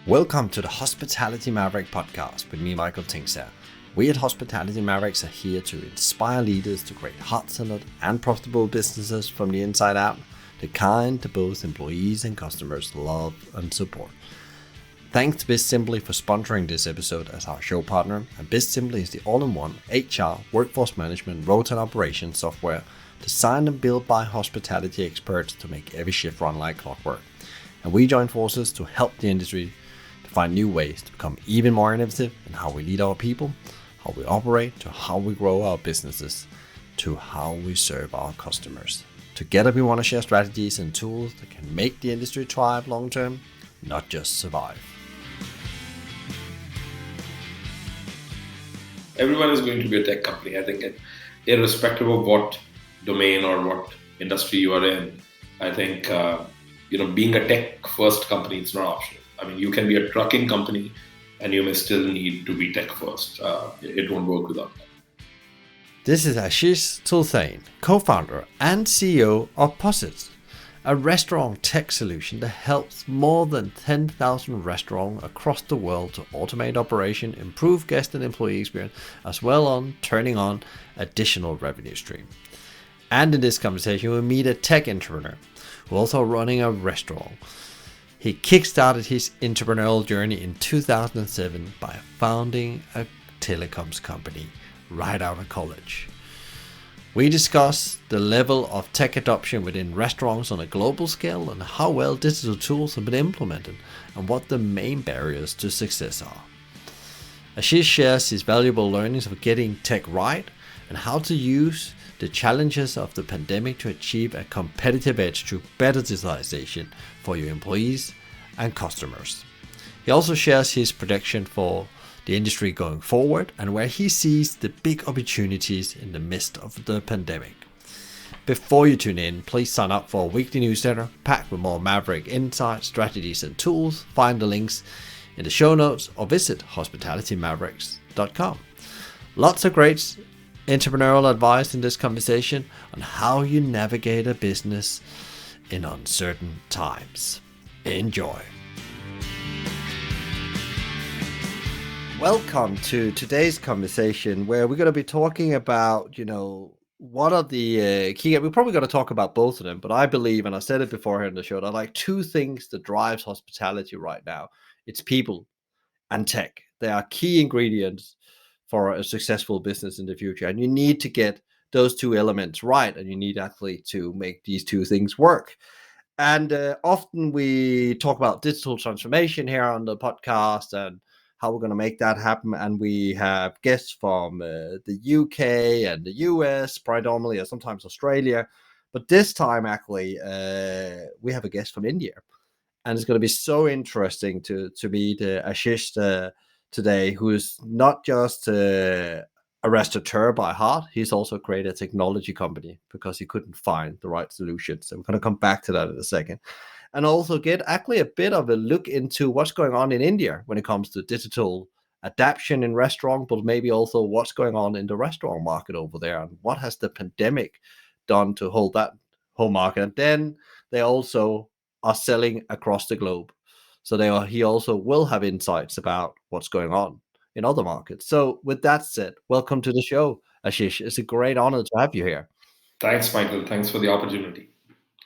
Welcome to the Hospitality Maverick podcast with me, Michael Tingsar. We at Hospitality Mavericks are here to inspire leaders to create heart-centered and profitable businesses from the inside out, the kind that both employees and customers love and support. Thanks to BizSimply for sponsoring this episode as our show partner. And BizSimply is the all-in-one HR, workforce management, rota and operations software designed and built by hospitality experts to make every shift run like clockwork. And we join forces to help the industry find new ways to become even more innovative in how we lead our people, how we operate, to how we grow our businesses, to how we serve our customers. Together we want to share strategies and tools that can make the industry thrive long term, not just survive. Everyone is going to be a tech company. I think irrespective of what domain or what industry you are in, I think being a tech first company, it's not optional. I mean, you can be a trucking company and you may still need to be tech first. It won't work without that. This is Ashish Tulsian, co-founder and CEO of POSist, a restaurant tech solution that helps more than 10,000 restaurants across the world to automate operation, improve guest and employee experience, as well as turning on additional revenue stream. And in this conversation, we'll meet a tech entrepreneur who also running a restaurant. He kickstarted his entrepreneurial journey in 2007 by founding a telecoms company right out of college. We discuss the level of tech adoption within restaurants on a global scale and how well digital tools have been implemented and what the main barriers to success are. Ashish shares his valuable learnings of getting tech right and how to use the challenges of the pandemic to achieve a competitive edge through better digitalization for your employees and customers. He also shares his prediction for the industry going forward and where he sees the big opportunities in the midst of the pandemic. Before you tune in, please sign up for a weekly newsletter packed with more Maverick insights, strategies and tools. Find the links in the show notes or visit hospitalitymavericks.com. Lots of great entrepreneurial advice in this conversation on how you navigate a business in uncertain times. Enjoy. Welcome to today's conversation where we're going to be talking about, what are the key, we're probably going to talk about both of them, but I believe, and I said it before here in the show, that like two things that drives hospitality right now. It's people and tech. They are key ingredients for a successful business in the future. And you need to get those two elements right. And you need actually to make these two things work. And often we talk about digital transformation here on the podcast and how we're going to make that happen. And we have guests from the UK and the US predominantly, or sometimes Australia. But this time, actually, we have a guest from India. And it's going to be so interesting to meet Ashish today, who is not just a restaurateur by heart. He's also created a technology company because he couldn't find the right solution. So we're going to come back to that in a second. And also get actually a bit of a look into what's going on in India when it comes to digital adaptation in restaurant, but maybe also what's going on in the restaurant market over there and what has the pandemic done to hold that whole market. And then they also are selling across the globe. So he also will have insights about what's going on in other markets. So with that said, welcome to the show, Ashish. It's a great honor to have you here. Thanks, Michael. Thanks for the opportunity.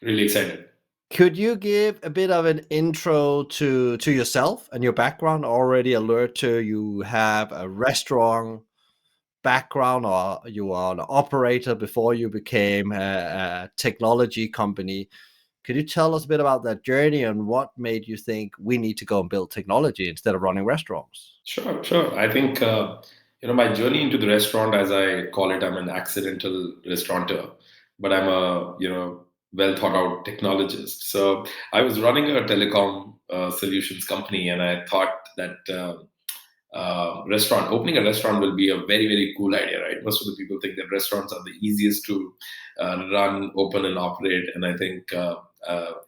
Really excited. Could you give a bit of an intro to yourself and your background? Already alert to you have a restaurant background or you are an operator before you became a technology company. Could you tell us a bit about that journey and what made you think we need to go and build technology instead of running restaurants? Sure. I think, my journey into the restaurant, as I call it, I'm an accidental restaurateur, but I'm a, well thought out technologist. So I was running a telecom solutions company and I thought that opening a restaurant will be a very, very cool idea, right? Most of the people think that restaurants are the easiest to run, open, and operate. And I think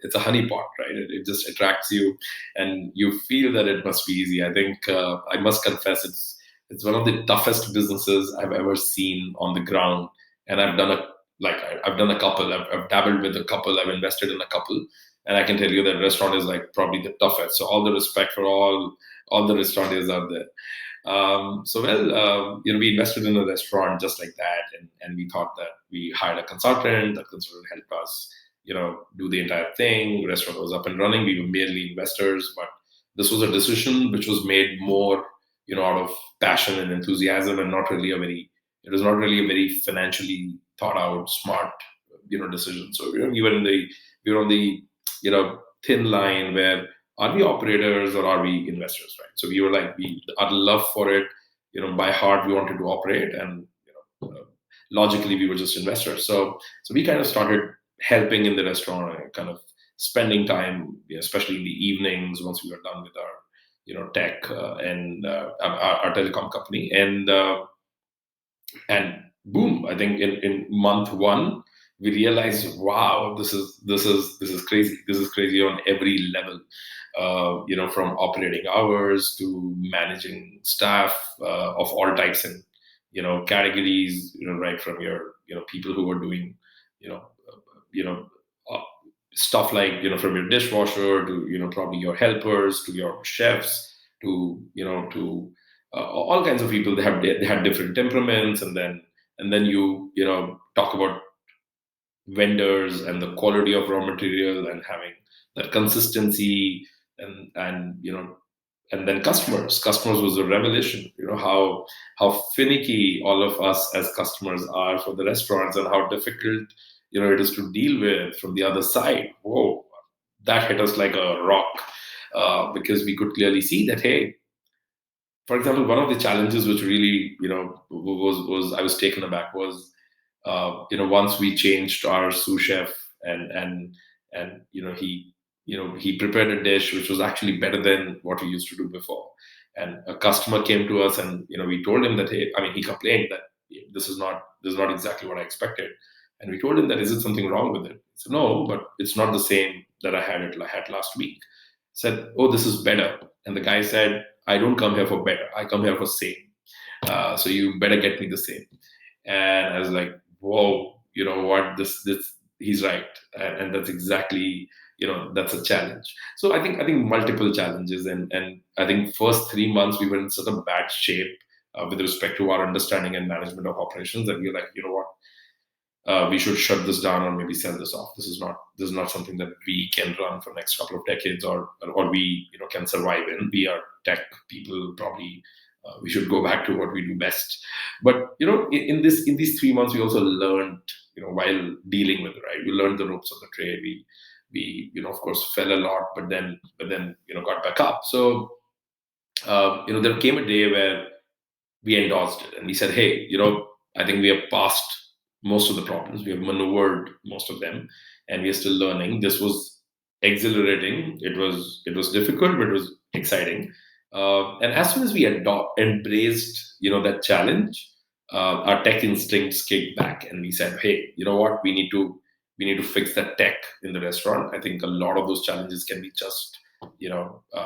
it's a honeypot, right? It just attracts you and you feel that it must be easy. I think I must confess it's one of the toughest businesses I've ever seen on the ground. And I've done a couple. I've dabbled with a couple. I've invested in a couple. And I can tell you that restaurant is like probably the toughest. So all the respect for all the restaurateurs out there. We invested in a restaurant just like that, and we thought that we hired a consultant. That consultant helped us, do the entire thing. Restaurant was up and running. We were merely investors, but this was a decision which was made more, out of passion and enthusiasm, and not really a very. It was not really a very financially thought out, smart, decision. So we were on the, thin line where are we operators or are we investors, right? So we were like, we our love for it, by heart we wanted to operate, and logically we were just investors. So we kind of started helping in the restaurant, and kind of spending time, especially in the evenings once we were done with our tech and our telecom company, and boom, I think in month one we realized, wow, this is crazy. This is crazy on every level. From operating hours to managing staff of all types and categories. Right from your people who are doing you know you know uh, stuff like from your dishwasher to probably your helpers to your chefs to to all kinds of people. They had different temperaments, and then talk about vendors and the quality of raw material and having that consistency, and then customers was a revelation. How finicky all of us as customers are for the restaurants, and how difficult it is to deal with from the other side. Whoa, that hit us like a rock, because we could clearly see that, hey, for example, one of the challenges which really, was I was taken aback was, once we changed our sous chef, and he prepared a dish which was actually better than what we used to do before. And a customer came to us, and we told him that, hey, I mean, he complained that this is not exactly what I expected. And we told him that, is it something wrong with it? He said, no, but it's not the same that I had last week. Said, oh, this is better. And the guy said, I don't come here for better. I come here for same. So you better get me the same. And I was like, whoa, you know what? This he's right, and that's exactly, that's a challenge. So I think multiple challenges, and I think first 3 months we were in such a bad shape with respect to our understanding and management of operations, that we were like, what, we should shut this down or maybe sell this off. This is not something that we can run for next couple of decades, or we can survive in. We are tech people, probably we should go back to what we do best. But in these 3 months we also learned, while dealing with it, right, we learned the ropes of the trade. We of course fell a lot, but then got back up. So there came a day where we endorsed it and we said, hey, I think we have passed most of the problems. We have maneuvered most of them, and we are still learning. This was exhilarating. It was difficult, but it was exciting. And as soon as we embraced, that challenge, our tech instincts kicked back, and we said, hey, you know what? We need to fix that tech in the restaurant. I think a lot of those challenges can be just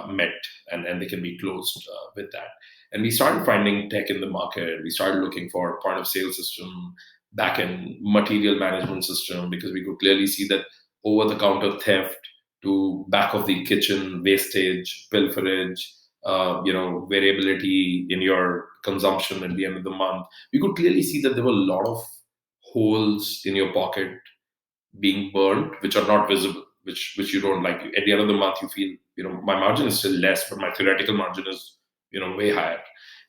met, and they can be closed with that. And we started finding tech in the market. We started looking for point of sale system, back end material management system, because we could clearly see that over the counter theft to back of the kitchen wastage, pilferage, variability in your consumption at the end of the month. We could clearly see that there were a lot of holes in your pocket being burned, which are not visible, which you don't like. At the end of the month, you feel, my margin is still less, but my theoretical margin is, way higher.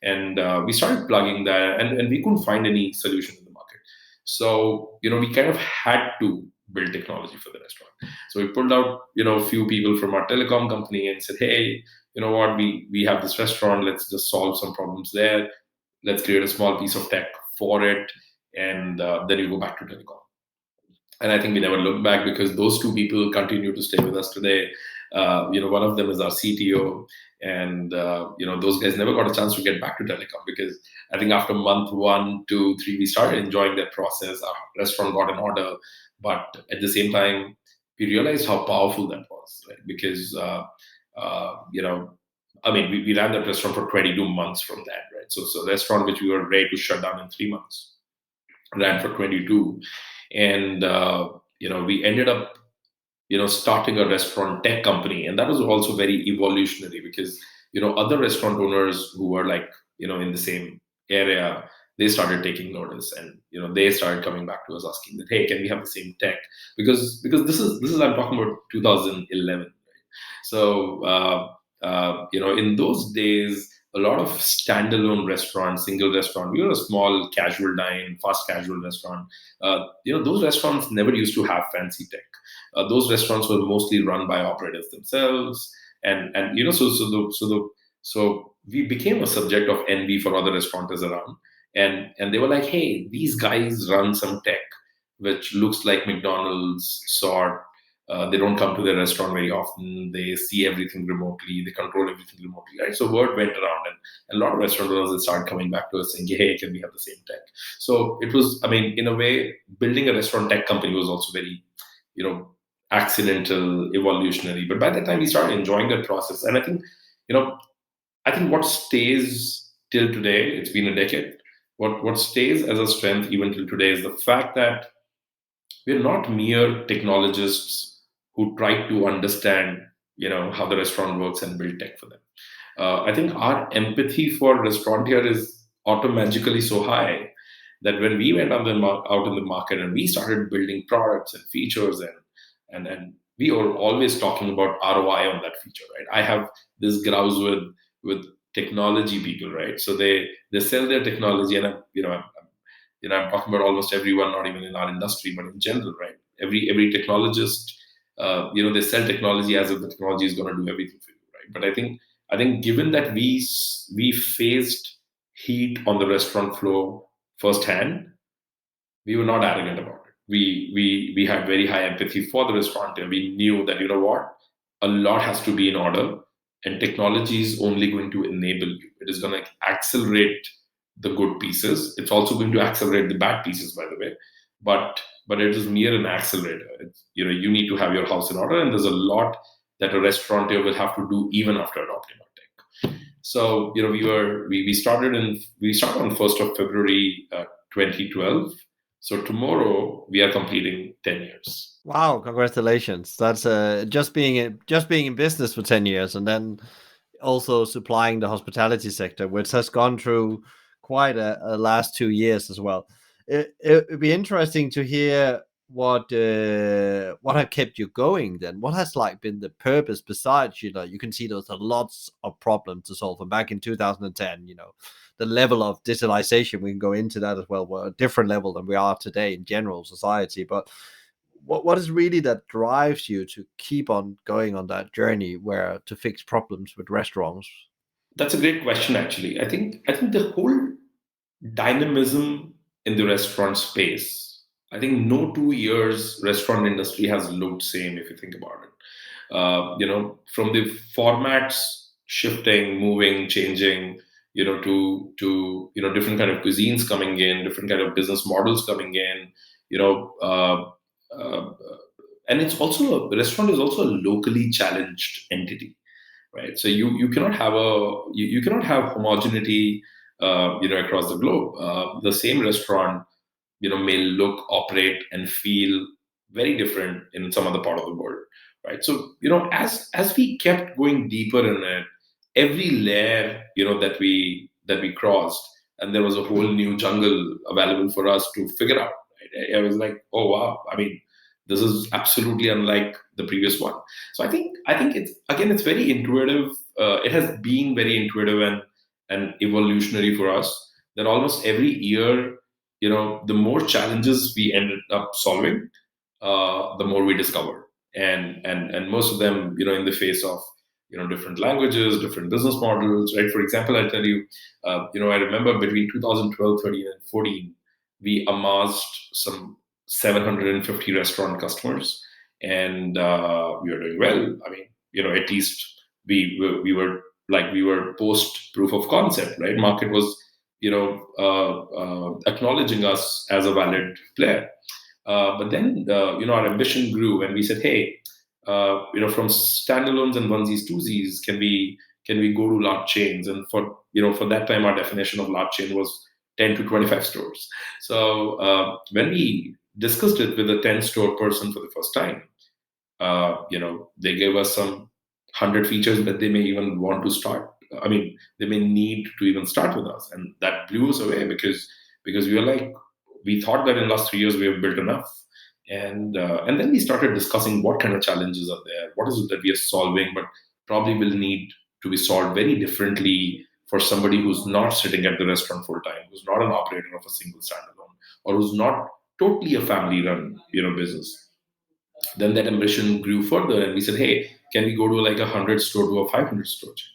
And we started plugging that, and we couldn't find any solution in the market. So we kind of had to build technology for the restaurant. So we pulled out, a few people from our telecom company and said, hey, you know what, we have this restaurant. Let's just solve some problems there. Let's create a small piece of tech for it, and then you go back to telecom. And I think we never looked back, because those two people continue to stay with us today. One of them is our CTO, and those guys never got a chance to get back to telecom, because I think after month 1, 2, 3, we started enjoying that process. Our restaurant got an order, but at the same time, we realized how powerful that was, right? Because I mean, we ran that restaurant for 22 months from that, right? So restaurant which we were ready to shut down in 3 months ran for 22. And we ended up starting a restaurant tech company. And that was also very evolutionary because, other restaurant owners who were like, in the same area, they started taking notice, and, they started coming back to us asking that, hey, can we have the same tech? Because this is I'm talking about 2011. So, in those days, a lot of standalone restaurants, single restaurant, we were a small casual dine, fast casual restaurant. Those restaurants never used to have fancy tech. Those restaurants were mostly run by operators themselves, and so we became a subject of envy for other restaurateurs around, and they were like, hey, these guys run some tech which looks like McDonald's sort. They don't come to the restaurant very often. They see everything remotely. They control everything remotely, right? So word went around, and a lot of restaurant owners started coming back to us saying, "Hey, can we have the same tech?" So it was, I mean, in a way, building a restaurant tech company was also very, you know, accidental, evolutionary. But by that time, we started enjoying that process, and you know, I think what stays till today, it's been a decade. What stays as a strength even till today is the fact that we're not mere technologists who try to understand, how the restaurant works and build tech for them. I think our empathy for restaurant here is automatically so high that when we went out in the market and we started building products and features, and we were always talking about ROI on that feature, right? I have this grouse with technology people, right? So they sell their technology, and I'm talking about almost everyone, not even in our industry, but in general, right? Every technologist, they sell technology as if the technology is going to do everything for you, right? But I think given that we faced heat on the restaurant floor firsthand, we were not arrogant about it. We had very high empathy for the restaurateur. We knew that, a lot has to be in order, and technology is only going to enable you. It is going to accelerate the good pieces. It's also going to accelerate the bad pieces, by the way. But it is mere an accelerator. You need to have your house in order, and there's a lot that a restaurateur will have to do even after adopting our tech. So, we started on 1st of February 2012. So tomorrow we are completing 10 years. Wow, congratulations. That's just being in business for 10 years and then also supplying the hospitality sector, which has gone through quite a last 2 years as well. It'd be interesting to hear what have kept you going then. What has like been the purpose besides, you can see there's a lots of problems to solve. And back in 2010, the level of digitalization, we can go into that as well, were a different level than we are today in general society. But what is really that drives you to keep on going on that journey where to fix problems with restaurants? That's a great question, actually. I think the whole dynamism in the restaurant space. I think no 2 years restaurant industry has looked same if you think about it. From the formats shifting, moving, changing, to different kind of cuisines coming in, different kind of business models coming in, you know, uh, and it's also a restaurant is also a locally challenged entity, right? So you cannot have you cannot have homogeneity, across the globe. The same restaurant, may look, operate, and feel very different in some other part of the world, right? So, as we kept going deeper in it, every layer, that we crossed, and there was a whole new jungle available for us to figure out. Right? I was like, oh wow, I mean, this is absolutely unlike the previous one. So I think it's very intuitive. It has been very intuitive and evolutionary for us. That almost every year, the more challenges we ended up solving, the more we discovered, and most of them, in the face of, different languages, different business models, right? For example, I'll tell you, I remember between 2012, 13, and 14, we amassed some 750 restaurant customers, and we were doing well. I mean, at least we were post proof of concept, right? Market was, acknowledging us as a valid player. But then, our ambition grew, and we said, "Hey, from standalones and onesies, twosies, can we go to large chains?" And for that time, our definition of large chain was 10 to 25 stores. So when we discussed it with a 10-store person for the first time, They gave us some 100 features that they may even want to start. I mean, they may need to even start with us, and that blew us away because we were like, we thought that in the last 3 years we have built enough, and then we started discussing what kind of challenges are there, what is it that we are solving, but probably will need to be solved very differently for somebody who's not sitting at the restaurant full time, who's not an operator of a single standalone, or who's not totally a family run business. Then that ambition grew further, and we said, hey, can we go to like 100 store to a 500 store chain?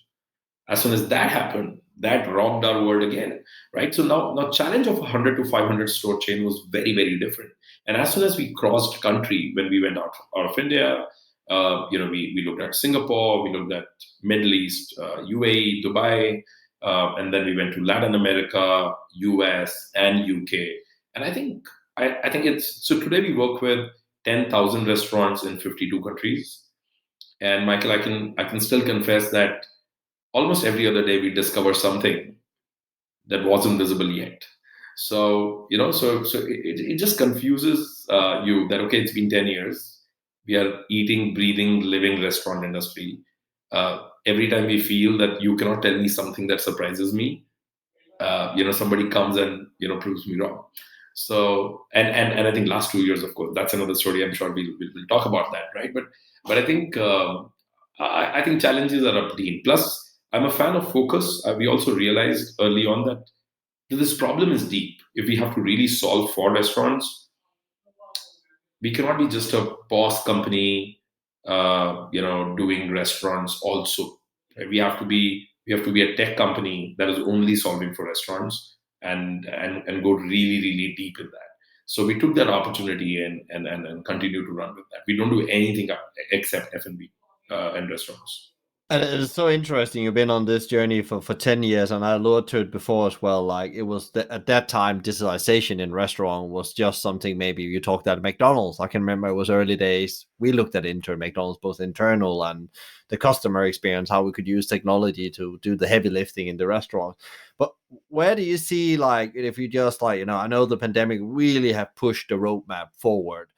As soon as that happened, that rocked our world again, right? So now challenge of 100 to 500 store chain was very, very different. And as soon as we crossed country, when we went out of India, we looked at Singapore, we looked at Middle East, UAE, Dubai, and then we went to Latin America, US, and UK. And I think it's so today we work with 10,000 restaurants in 52 countries. And Michael, I can still confess that almost every other day we discover something that wasn't visible yet. So it just confuses you that okay, it's been 10 years. We are eating, breathing, living restaurant industry. Every time we feel that you cannot tell me something that surprises me, somebody comes and proves me wrong. So and I think last 2 years, of course, that's another story. I'm sure we'll talk about that, right? But I think I think challenges are obtained. Plus, I'm a fan of focus. We also realized early on that this problem is deep. If we have to really solve for restaurants, we cannot be just a POS company, doing restaurants also. Right? We have to be a tech company that is only solving for restaurants and go really really deep in that. So we took that opportunity and continue to run with that. We don't do anything except F&B and restaurants. And it's so interesting. You've been on this journey for 10 years, and I alluded to it before as well. Like it was at that time, digitalization in restaurant was just something maybe you talked at McDonald's. I can remember it was early days. We looked at into McDonald's, both internal and the customer experience, how we could use technology to do the heavy lifting in the restaurant. But where do you see, like, if you just I know the pandemic really have pushed the roadmap forward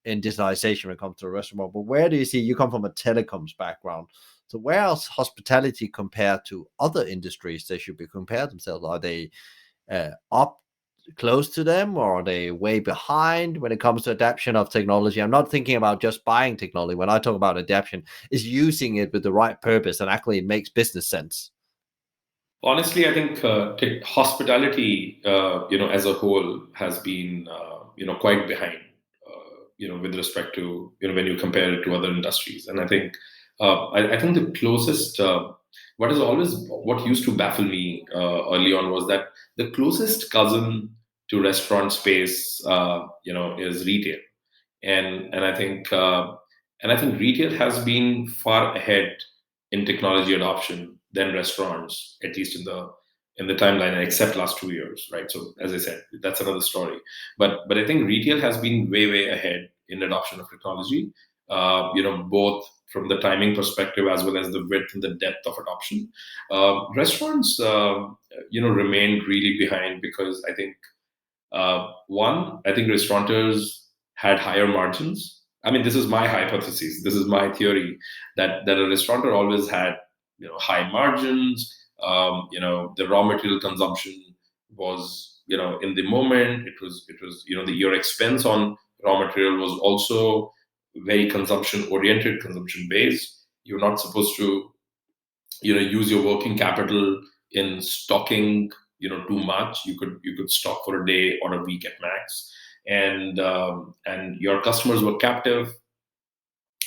in digitalization when it comes to a restaurant. But where do you see, you come from a telecoms background, so where else hospitality compared to other industries they should be compared themselves? Are they up close to them, or are they way behind when it comes to adaptation of technology? I'm not thinking about just buying technology. When I talk about adaptation, is using it with the right purpose and actually it makes business sense. Honestly, I think hospitality, as a whole, has been, quite behind, with respect to, when you compare it to other industries. And I think the closest, what used to baffle me early on was that the closest cousin to restaurant space, is retail, and I think retail has been far ahead in technology adoption than restaurants, at least in the timeline, except last 2 years, right? So as I said, that's another story. But I think retail has been way ahead in adoption of technology, both from the timing perspective as well as the width and the depth of adoption. Restaurants, remained really behind because I think restaurateurs had higher margins. I mean, this is my hypothesis. This is my theory that a restaurateur always had high margins. The raw material consumption was in the moment. It was your expense on raw material was also very consumption oriented, consumption based. You're not supposed to use your working capital in stocking too much. You could stock for a day or a week at max, and your customers were captive,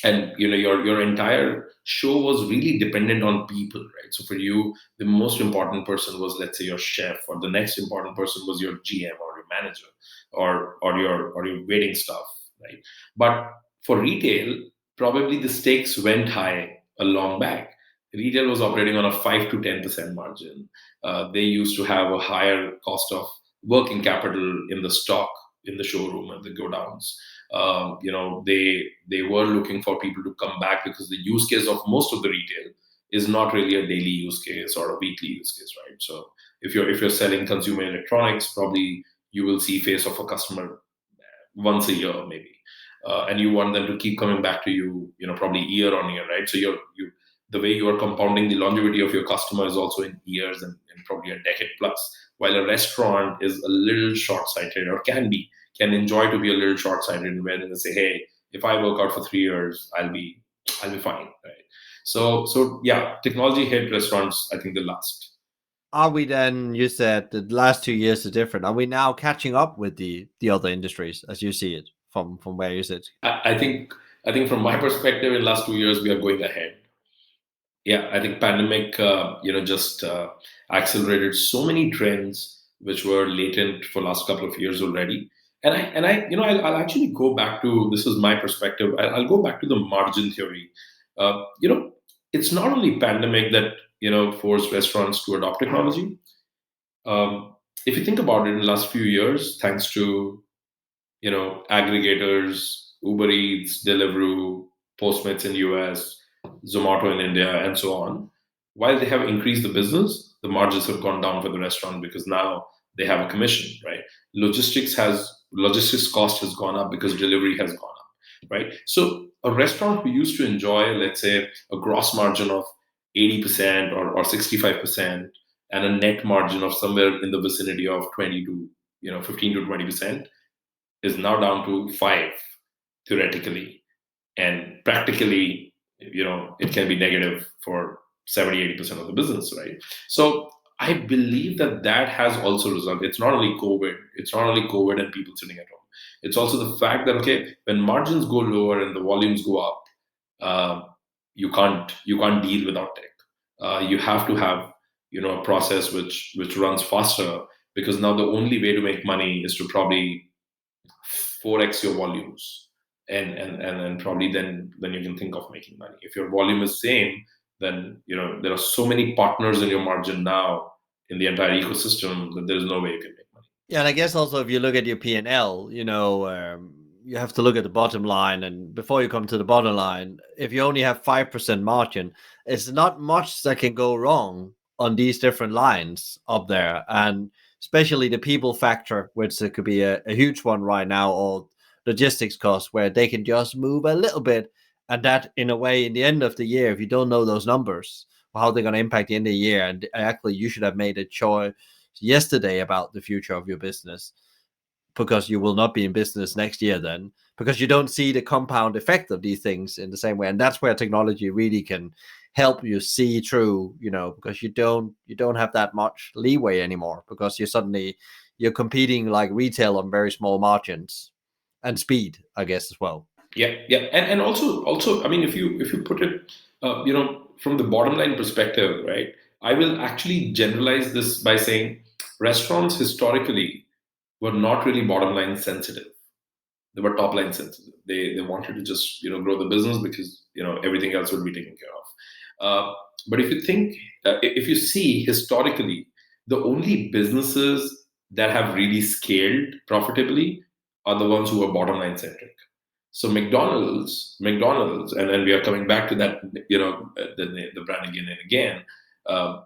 and your entire show was really dependent on people, right? So for you, the most important person was, let's say, your chef, or the next important person was your GM or your manager, or your waiting staff, right? But for retail, probably the stakes went high a long back. Retail was operating on a 5 to 10% margin. They used to have a higher cost of working capital in the stock, in the showroom and the go downs. They were looking for people to come back because the use case of most of the retail is not really a daily use case or a weekly use case, right? So if you're selling consumer electronics, probably you will see face of a customer once a year maybe. and you want them to keep coming back to you, probably year on year, right? So the way you are compounding the longevity of your customer is also in years and probably a decade plus. While a restaurant is a little short-sighted, or can enjoy to be a little short-sighted, when they say, hey, if I work out for 3 years, I'll be fine, right? So yeah, technology hit restaurants, I think, the last. Are we then, you said the last 2 years are different. Are we now catching up with the other industries as you see it from where you sit? I think from my perspective, in the last 2 years, we are going ahead. Yeah, I think pandemic, just accelerated so many trends which were latent for last couple of years already. I'll actually go back to, this is my perspective. I'll go back to the margin theory. It's not only pandemic that forced restaurants to adopt technology. If you think about it, in the last few years, thanks to aggregators, Uber Eats, Deliveroo, Postmates in US, Zomato in India, and so on. While they have increased the business, the margins have gone down for the restaurant because now they have a commission, right? Logistics cost has gone up because delivery has gone up, right? So a restaurant who used to enjoy, let's say, a gross margin of 80% or 65% and a net margin of somewhere in the vicinity of 20 to 15 to 20% is now down to 5 theoretically, and practically it can be negative for 70-80% of the business, right? So I believe that has also resulted. It's not only covid and people sitting at home. It's also the fact that, okay, when margins go lower and the volumes go up, uh, you can't deal without tech. You have to have a process which runs faster, because now the only way to make money is to probably 4x your volumes, and probably then you can think of making money. If your volume is same, then there are so many partners in your margin now in the entire ecosystem that there is no way you can make money. Yeah, and I guess also if you look at your P&L, you have to look at the bottom line. And before you come to the bottom line, if you only have 5% margin, it's not much that can go wrong on these different lines up there. And especially the people factor, which could be a huge one right now, or logistics costs, where they can just move a little bit. And that, in a way, in the end of the year, if you don't know those numbers, how they're going to impact the end of the year, and actually you should have made a choice yesterday about the future of your business, because you will not be in business next year then, because you don't see the compound effect of these things in the same way. And that's where technology really can help you see through, because you don't have that much leeway anymore, because you're competing like retail on very small margins, and speed, I guess, as well. Yeah, and also, I mean, if you put it, from the bottom line perspective, right? I will actually generalize this by saying restaurants historically were not really bottom line sensitive. They were top line sensitive. They wanted to just grow the business because everything else would be taken care of. But if you see historically, the only businesses that have really scaled profitably are the ones who are bottom line centric. So McDonald's, and we are coming back to that, the brand again and again. Uh,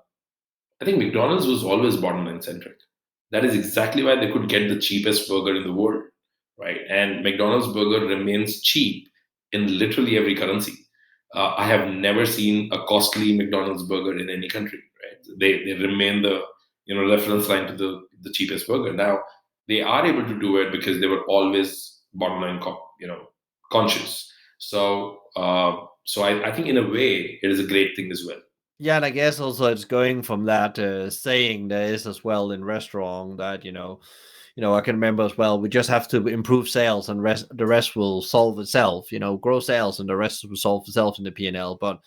I think McDonald's was always bottom line centric. That is exactly why they could get the cheapest burger in the world, right? And McDonald's burger remains cheap in literally every currency. I have never seen a costly McDonald's burger in any country, right? They remain the reference line to the cheapest burger. Now they are able to do it because they were always bottom line, conscious. So I think in a way it is a great thing as well. Yeah, and I guess also it's going from that saying there is as well in restaurant that I can remember as well. We just have to improve sales, and the rest will solve itself. Grow sales, and the rest will solve itself in the P&L. But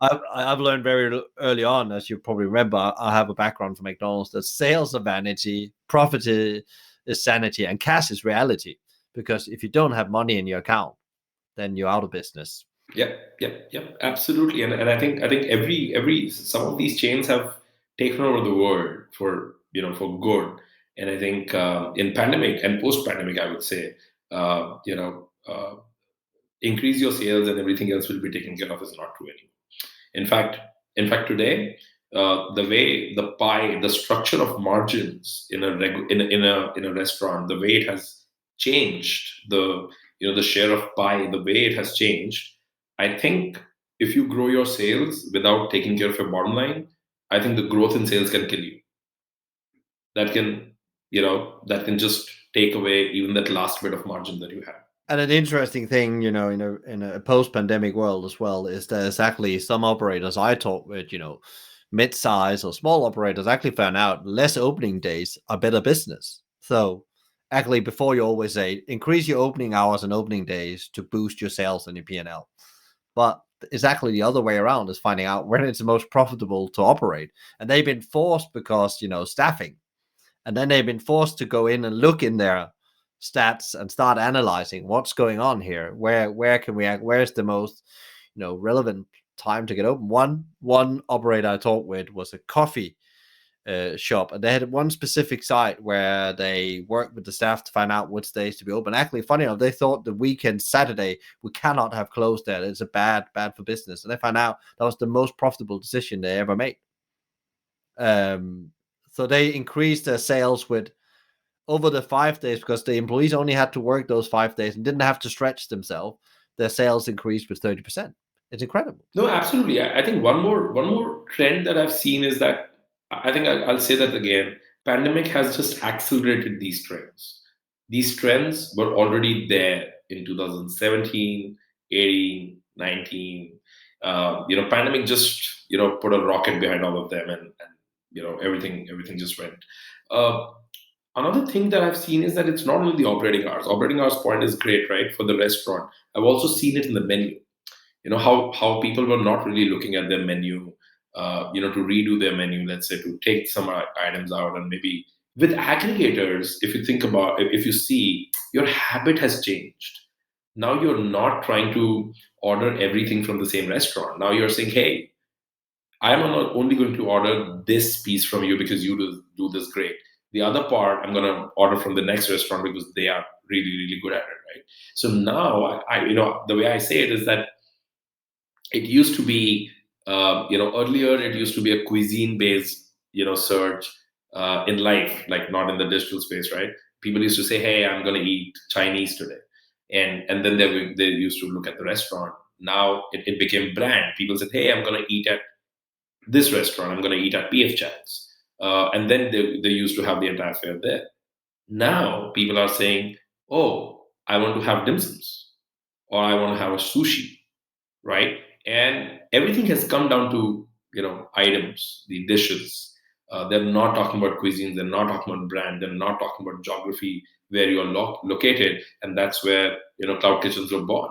I've learned very early on, as you probably remember, I have a background from McDonald's, that sales are vanity, profit is sanity, and cash is reality. Because if you don't have money in your account, then you're out of business. Yep, absolutely. And I think every some of these chains have taken over the world for good. And I think in pandemic and post pandemic, I would say, increase your sales and everything else will be taken care of is not true anymore. In fact, today, the way the pie, the structure of margins in a restaurant, the way it has changed, the share of pie, the way it has changed, I think if you grow your sales without taking care of your bottom line, I think the growth in sales can kill you. That can, that can just take away even that last bit of margin that you have. And an interesting thing, in a post-pandemic world as well, is that exactly some operators I talk with, mid-size or small operators actually found out less opening days are better business. So actually, before you always say increase your opening hours and opening days to boost your sales and your P&L. But exactly the other way around is finding out when it's the most profitable to operate. And they've been forced because, staffing. And then they've been forced to go in and look in their stats and start analyzing what's going on here. Where can we act? Where's the most, relevant time to get open? One operator I talked with was a coffee shop, and they had one specific site where they worked with the staff to find out which days to be open. Actually, funny enough, they thought the weekend Saturday we cannot have closed there. It's a bad for business, and they found out that was the most profitable decision they ever made. So they increased their sales with over the 5 days because the employees only had to work those 5 days and didn't have to stretch themselves. Their sales increased with 30%. It's incredible. No, absolutely. I think one more trend that I've seen is that I think I'll say that again. Pandemic has just accelerated these trends. These trends were already there in 2017, 18, 19. Pandemic just put a rocket behind all of them, and everything just went. Uh, Another thing that I've seen is that it's not only the operating hours. Operating hours point is great, right, for the restaurant. I've also seen it in the menu. How people were not really looking at their menu, to redo their menu, let's say, to take some items out. And maybe with aggregators, if you think about, if you see, your habit has changed. Now you're not trying to order everything from the same restaurant. Now you're saying, hey, I'm not only going to order this piece from you because you do this great. The other part I'm going to order from the next restaurant because they are really, really good at it, right? So now, the way I say it is that it used to be, earlier it used to be a cuisine based, search in life, like not in the digital space, right? People used to say, hey, I'm going to eat Chinese today. And then they used to look at the restaurant. Now it became brand. People said, hey, I'm going to eat at this restaurant. I'm going to eat at PF Chang's. And then they used to have the entire fare there. Now people are saying, oh, I want to have dim sums, or I want to have a sushi, right? And everything has come down to items, the dishes. They're not talking about cuisines. They're not talking about brand. They're not talking about geography where you're located, and that's where cloud kitchens were born.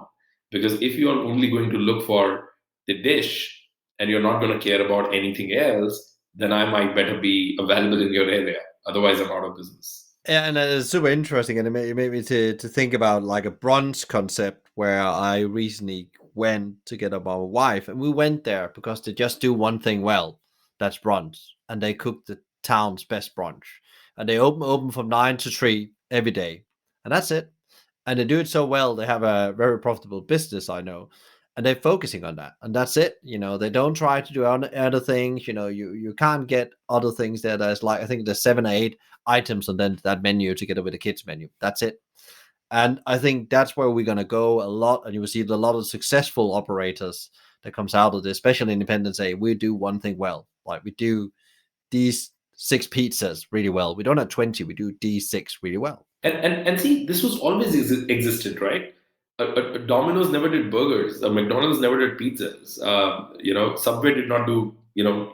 Because if you are only going to look for the dish and you're not going to care about anything else, then I might better be available in your area. Otherwise, I'm out of business. Yeah, and it's super interesting, and it made me to think about like a brunch concept where I recently went together with my wife, and we went there because they just do one thing well, that's brunch, and they cook the town's best brunch, and they open from 9 to 3 every day, and that's it, and they do it so well they have a very profitable business, I know, and they're focusing on that, and that's it. They don't try to do other things. You can't get other things there. There's like, I think there's 7 or 8 items on then that menu together with the kids menu. That's it. And I think that's where we're gonna go a lot, and you will see a lot of successful operators that comes out of this, especially independents. Say we do one thing well, like we do these 6 pizzas really well. We don't have 20, we do these 6 really well. And see, this was always existed, right? A Domino's never did burgers. A McDonald's never did pizzas. Subway did not do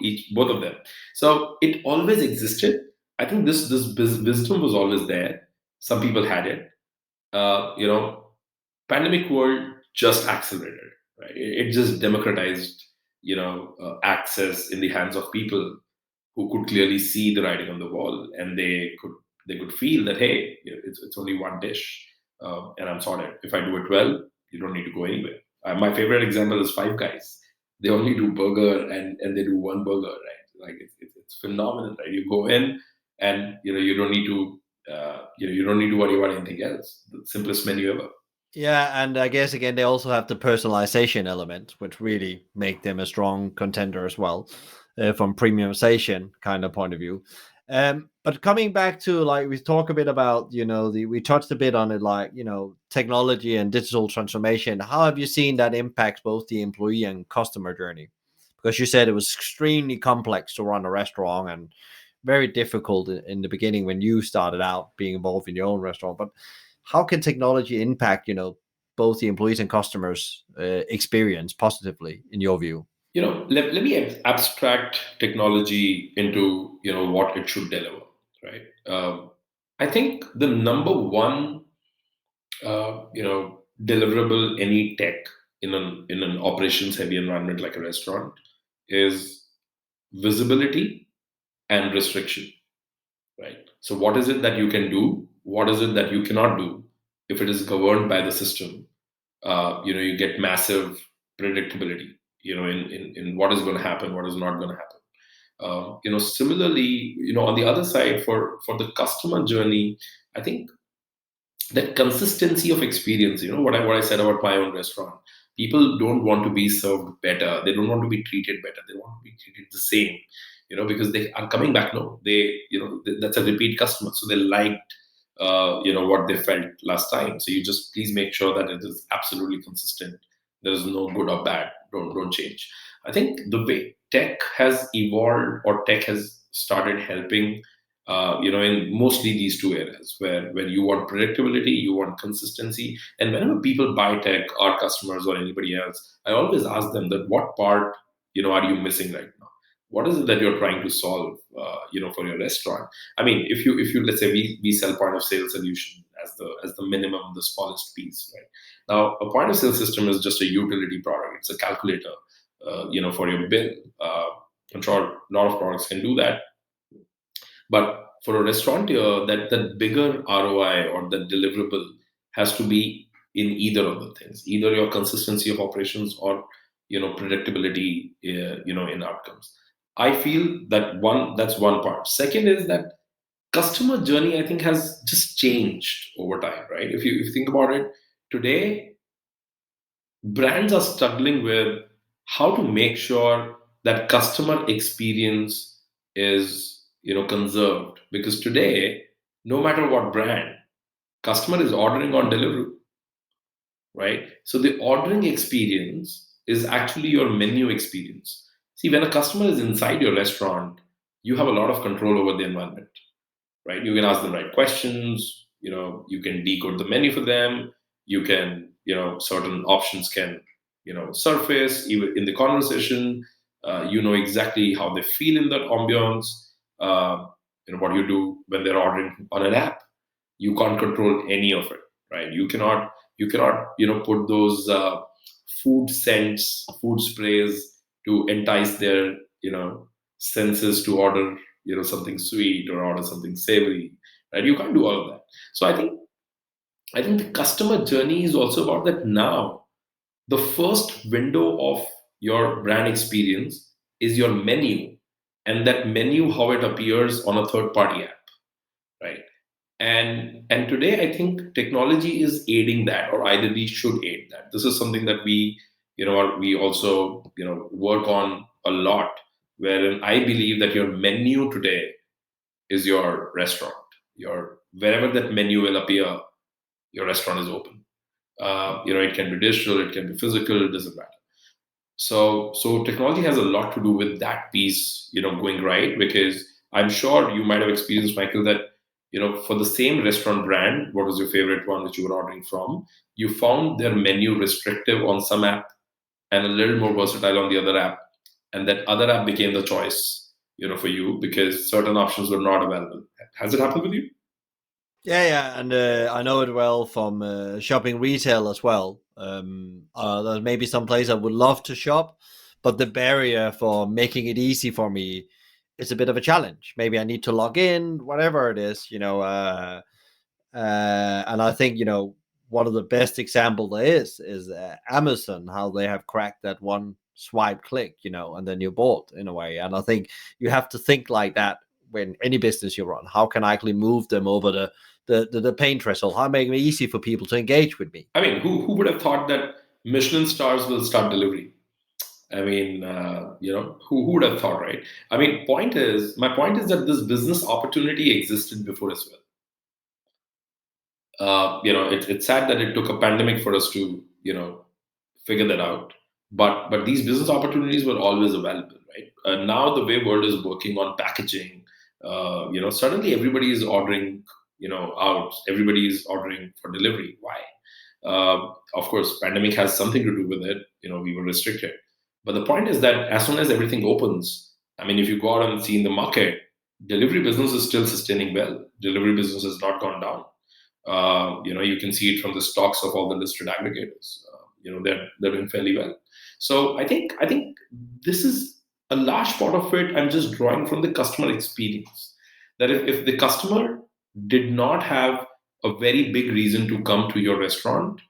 each both of them. So it always existed. I think this wisdom was always there. Some people had it. Uh, you know, Pandemic world just accelerated, right? It just democratized access in the hands of people who could clearly see the writing on the wall, and they could feel that, hey, it's only one dish, and I'm sorted. If I do it well, you don't need to go anywhere. My favorite example is Five Guys. They only do burger, and they do one burger, right? Like it's phenomenal, right? You go in, and you don't need to you don't need to worry about anything else. The simplest menu ever. Yeah, and I guess again they also have the personalization element, which really make them a strong contender as well, from premiumization kind of point of view. But coming back to, like, we talk a bit about, we touched a bit on it, like, technology and digital transformation. How have you seen that impact both the employee and customer journey? Because you said it was extremely complex to run a restaurant and very difficult in the beginning when you started out being involved in your own restaurant. But how can technology impact, both the employees and customers' experience positively, in your view? Let me abstract technology into what it should deliver, right? I think the number one deliverable any tech in an operations heavy environment like a restaurant is visibility and restriction, right? So what is it that you can do? What is it that you cannot do? If it is governed by the system, you get massive predictability, in what is going to happen, what is not going to happen. Similarly, on the other side, for the customer journey, I think that consistency of experience, what I said about my own restaurant, people don't want to be served better, they don't want to be treated better, they want to be treated the same, because they are coming back. No, that's a repeat customer, so they liked what they felt last time. So you just please make sure that it is absolutely consistent. There is no good or bad. Don't change. I think the way tech has evolved, or tech has started helping, in mostly these two areas, where you want predictability, you want consistency. And whenever people buy tech, our customers or anybody else, I always ask them that what part, are you missing right now? What is it that you're trying to solve, for your restaurant? I mean, if you let's say we sell point of sale solution as the minimum, the smallest piece, right? Now, a point of sale system is just a utility product. It's a calculator, for your bill. I'm sure a lot of products can do that, but for a restaurateur, that bigger ROI or the deliverable has to be in either of the things, either your consistency of operations or predictability, in outcomes. I feel that's one part. Second is that customer journey, I think, has just changed over time, right? If you think about it, today brands are struggling with how to make sure that customer experience is conserved, because today, no matter what brand, customer is ordering on delivery, right? So the ordering experience is actually your menu experience. See, when a customer is inside your restaurant, you have a lot of control over the environment, right? You can ask the right questions, you can decode the menu for them, you can, certain options can, surface even in the conversation. You know exactly how they feel in that ambiance. What you do when they're ordering on an app, you can't control any of it, right? You cannot put those food scents, food sprays to entice their senses to order something sweet or order something savory, right? You can't do all of that. So I think the customer journey is also about that. Now the first window of your brand experience is your menu, and that menu, how it appears on a third party app, right? And today I think technology is aiding that, or ideally should aid that. This is something that we also work on a lot, wherein I believe that your menu today is your restaurant. Your Wherever that menu will appear, your restaurant is open. It can be digital, it can be physical, it doesn't matter. So technology has a lot to do with that piece, going right, because I'm sure you might have experienced, Michael, that for the same restaurant brand, what was your favorite one which you were ordering from? You found their menu restrictive on some app and a little more versatile on the other app, and that other app became the choice, for you, because certain options were not available. Has it happened with you? Yeah, yeah, and I know it well from shopping retail as well. There's maybe some place I would love to shop, but the barrier for making it easy for me is a bit of a challenge. Maybe I need to log in, whatever it is, and I think one of the best example there is Amazon, how they have cracked that one swipe click, and then you bought in a way. And I think you have to think like that when any business you run. How can I actually move them over the pain threshold? How make it easy for people to engage with me? I mean, who would have thought that Michelin stars will start delivery? I mean, who would have thought, right? I mean, my point is that this business opportunity existed before as well. It's sad that it took a pandemic for us to, figure that out. But these business opportunities were always available, right? Now the way world is working on packaging, suddenly everybody is ordering, out. Everybody is ordering for delivery. Why? Of course, pandemic has something to do with it. We were restricted. But the point is that as soon as everything opens, I mean, if you go out and see in the market, delivery business is still sustaining well. Delivery business has not gone down. You can see it from the stocks of all the listed aggregators. They're doing fairly well. So I think this is a large part of it. I'm just drawing from the customer experience. That if the customer did not have a very big reason to come to your restaurant,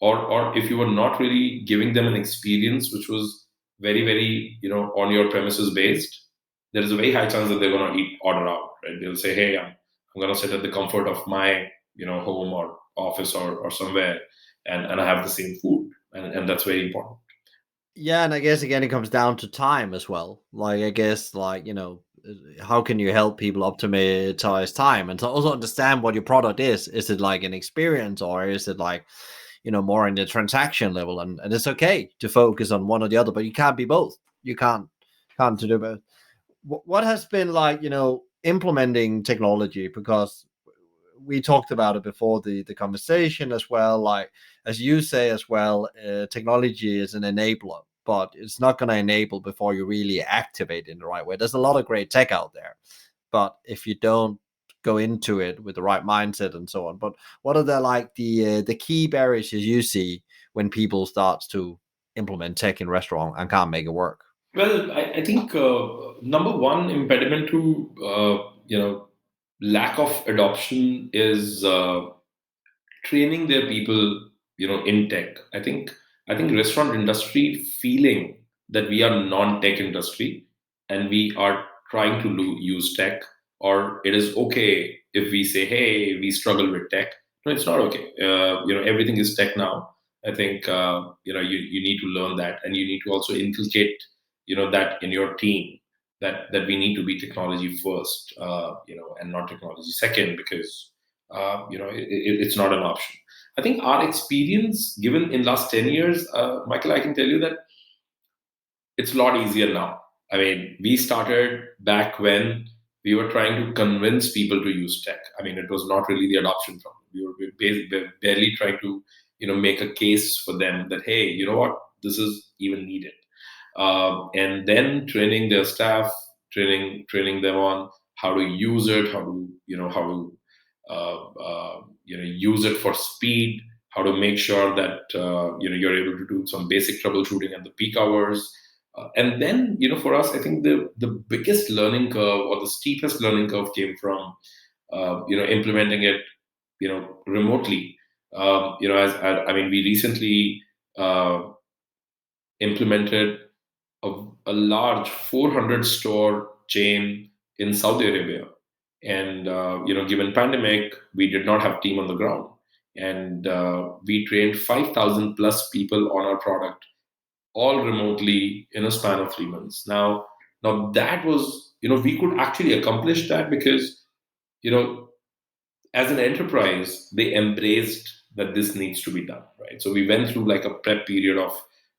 or if you were not really giving them an experience which was very, very, on your premises based, there is a very high chance that they're going to order out, right? They'll say, hey, I'm going to sit at the comfort of my, home or office or somewhere, and I have the same food. And that's very important. Yeah, and I guess again it comes down to time as well. Like I guess like, how can you help people optimize time and to also understand what your product is? Is it like an experience or is it like, more in the transaction level? And it's okay to focus on one or the other, but you can't be both. You can't do both. What has been like, implementing technology, because we talked about it before the conversation as well, like as you say as well, technology is an enabler, but it's not going to enable before you really activate in the right way. There's a lot of great tech out there, but if you don't go into it with the right mindset and so on. But what are the key barriers you see when people starts to implement tech in restaurant and can't make it work? Well, I think number one impediment to lack of adoption is training their people, in tech. I think restaurant industry feeling that we are non-tech industry and we are trying to use tech, or it is okay if we say, hey, we struggle with tech. No, it's not okay. Everything is tech now. I think you need to learn that, and you need to also inculcate that in your team, that we need to be technology first, and not technology second, because it's not an option. I think our experience given in last 10 years, Michael, I can tell you that it's a lot easier now. I mean, we started back when we were trying to convince people to use tech. I mean, it was not really the adoption from it. We were barely trying to, make a case for them that, hey, you know what, this is even needed. And then training their staff, training them on how to use it, how to use it for speed, how to make sure that you're able to do some basic troubleshooting at the peak hours. And then, for us, I think the biggest learning curve or the steepest learning curve came from implementing it remotely. I mean, we recently uh, implemented a large 400 store chain in Saudi Arabia. And given pandemic, we did not have team on the ground, and we trained 5,000 plus people on our product, all remotely in a span of 3 months. Now that was, we could actually accomplish that because, you know as an enterprise, they embraced that this needs to be done, right? So we went through like a prep period of,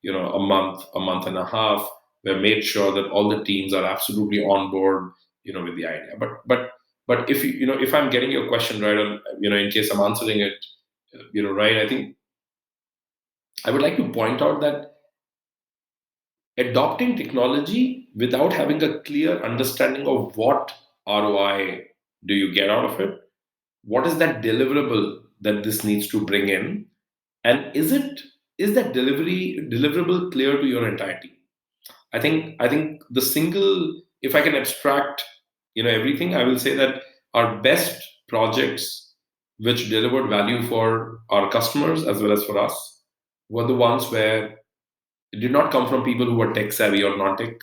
a month and a half, where made sure that all the teams are absolutely on board, with the idea. But if if I'm getting your question right, on, in case I'm answering it, right, I think I would like to point out that adopting technology without having a clear understanding of what ROI do you get out of it, what is that deliverable that this needs to bring in, and is that deliverable clear to your entire team? I think the single, if I can abstract everything, I will say that our best projects which delivered value for our customers as well as for us were the ones where it did not come from people who were tech savvy or non-tech.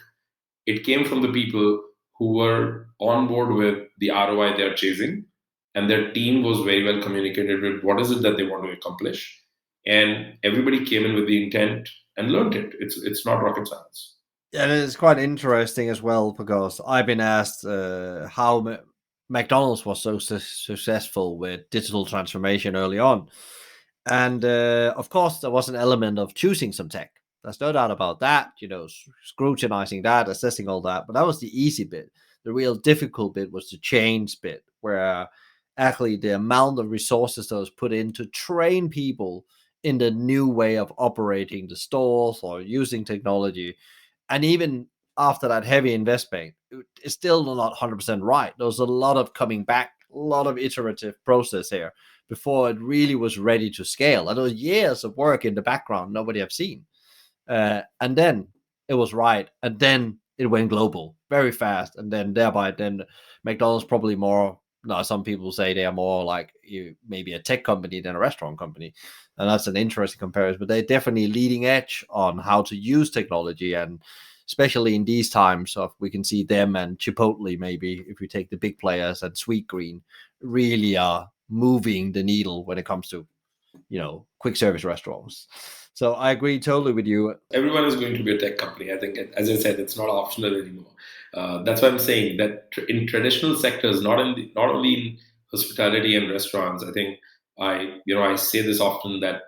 It came from the people who were on board with the ROI they are chasing, and their team was very well communicated with what is it that they want to accomplish. And everybody came in with the intent and learned it. It's not rocket science. Yeah, and it's quite interesting as well because I've been asked how McDonald's was so successful with digital transformation early on. And of course, there was an element of choosing some tech. There's no doubt about that, scrutinizing that, assessing all that. But that was the easy bit. The real difficult bit was the change bit, where actually the amount of resources that was put in to train people in the new way of operating the stores or using technology. And even after that heavy investment, it's still not 100% right. There was a lot of coming back, a lot of iterative process here before it really was ready to scale. And there was years of work in the background nobody have seen. And then it was right. And then it went global very fast. And then thereby, then McDonald's probably more. No, some people say they are more like maybe a tech company than a restaurant company. And that's an interesting comparison. But they're definitely leading edge on how to use technology. And especially in these times, of we can see them and Chipotle, maybe if we take the big players, and Sweetgreen really are moving the needle when it comes to quick service restaurants. So I agree totally with you. Everyone is going to be a tech company. I think, as I said, it's not optional anymore. That's why I'm saying that in traditional sectors, not only in hospitality and restaurants, I think I say this often that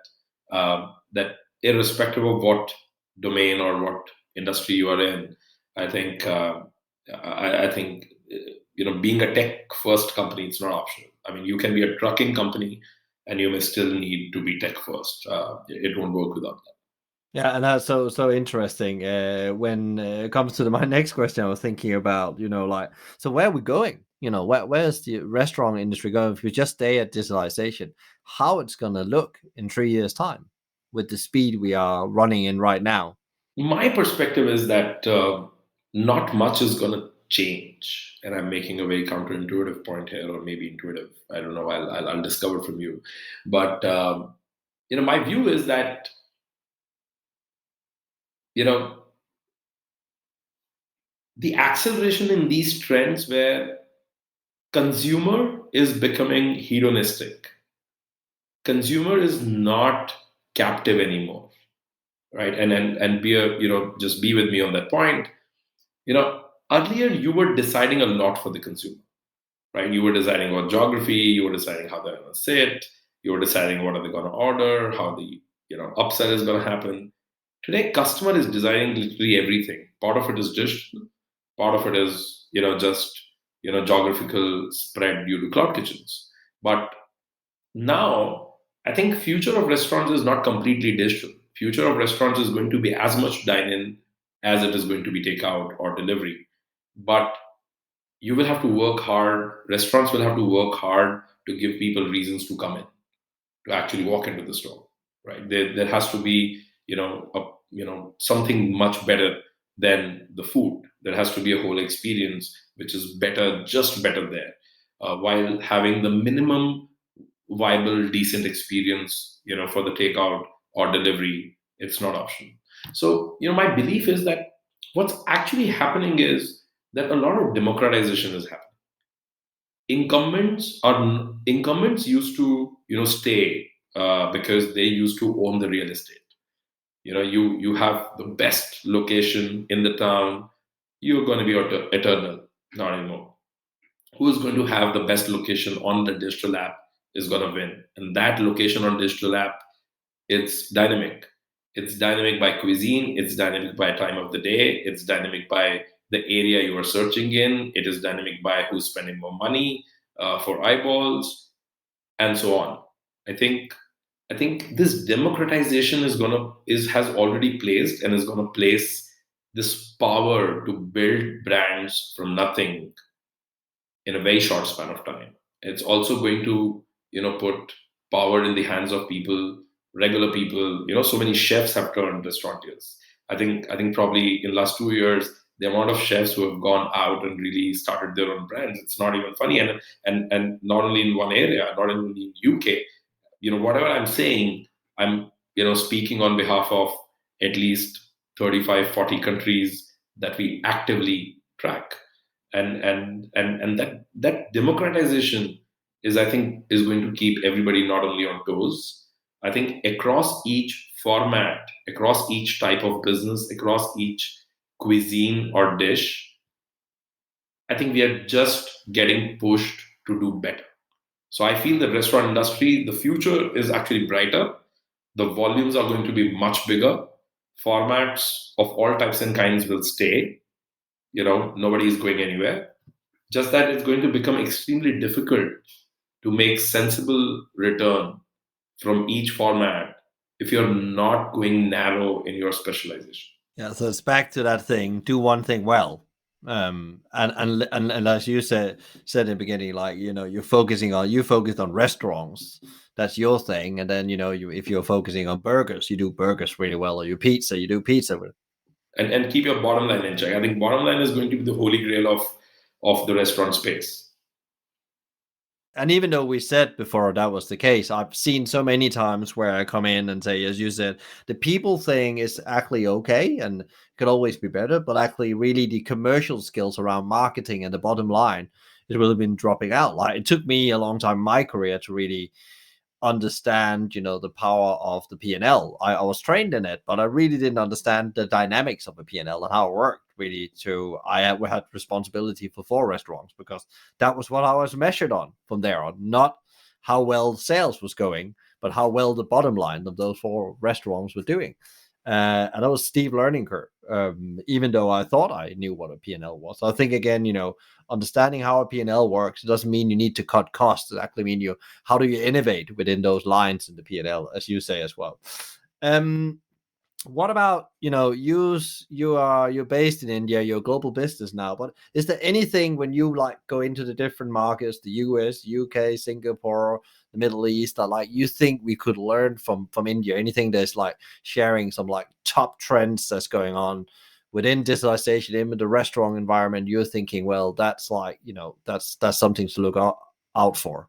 irrespective of what domain or what industry you are in, I think I think being a tech first company, it's not optional. I mean, you can be a trucking company and you may still need to be tech first. It won't work without that. Yeah, and that's so interesting. When it comes to my next question, I was thinking about, like, so where are we going? Where's the restaurant industry going? If we just stay at digitalization, how it's gonna look in 3 years' time with the speed we are running in right now? My perspective is that not much is going to change, and I'm making a very counterintuitive point here, or maybe intuitive. I don't know. I'll discover from you, but my view is that you know the acceleration in these trends where consumer is becoming hedonistic, consumer is not captive anymore, right? And be a just be with me on that point. Earlier you were deciding a lot for the consumer, right? You were deciding what geography, you were deciding how they're going to sit, you were deciding what are they going to order, how the upsell is going to happen. Today, customer is designing literally everything. Part of it is digital, part of it is just geographical spread due to cloud kitchens. But now, I think future of restaurants is not completely digital. Future of restaurants is going to be as much dine-in as it is going to be takeout or delivery. But you will have to work hard. Restaurants will have to work hard to give people reasons to come in, to actually walk into the store, right? There has to be, something much better than the food. There has to be a whole experience which is better, just better there, while having the minimum viable, decent experience, for the takeout or delivery. It's not optional. So, my belief is that what's actually happening is that a lot of democratization is happening. Incumbents used to stay because they used to own the real estate. You have the best location in the town, you're going to be eternal. Not anymore. Who's going to have the best location on the digital app is going to win, and that location on digital app, it's dynamic. It's dynamic by cuisine, it's dynamic by time of the day, it's dynamic by the area you are searching in, it is dynamic by who's spending more money for eyeballs, and so on. I think I think this democratization has already placed and is gonna place this power to build brands from nothing in a very short span of time. It's also going to, put power in the hands of people, regular people. So many chefs have turned restaurateurs. I think probably in the last 2 years, the amount of chefs who have gone out and really started their own brands, it's not even funny. And not only in one area, not only in UK. Whatever I'm saying, I'm speaking on behalf of at least 35, 40 countries that we actively track, and that democratization is, I think, is going to keep everybody not only on toes. I think across each format across each type of business, across each cuisine or dish, I think we are just getting pushed to do better. So I feel the restaurant industry, the future is actually brighter. The volumes are going to be much bigger. Formats of all types and kinds will stay. Nobody is going anywhere. Just that it's going to become extremely difficult to make sensible return from each format if you're not going narrow in your specialization. Yeah, so it's back to that thing: do one thing well. And as you said in the beginning, like you focused on restaurants. That's your thing, and then if you're focusing on burgers, you do burgers really well, or you do pizza. And keep your bottom line in check. I think bottom line is going to be the holy grail of the restaurant space. And even though we said before that was the case, I've seen so many times where I come in and say, as you said, the people thing is actually okay and could always be better, but actually really the commercial skills around marketing and the bottom line has really been dropping out. Like it took me a long time in my career to really understand the power of the P&L. I was trained in it, but I really didn't understand the dynamics of a P&L and how it worked. Really, I had responsibility for 4 restaurants because that was what I was measured on from there on, not how well sales was going, but how well the bottom line of those 4 restaurants were doing. And that was a steep learning curve, even though I thought I knew what a P&L was. So I think, again, understanding how a P&L works doesn't mean you need to cut costs. It actually means how do you innovate within those lines in the P&L, as you say as well. What about you're based in India, you're a global business now, but is there anything when you like go into the different markets, the US, UK, Singapore, the Middle East, that like you think we could learn from India? Anything that's like sharing some like top trends that's going on within digitalization in the restaurant environment, you're thinking, well, that's like that's something to look out for?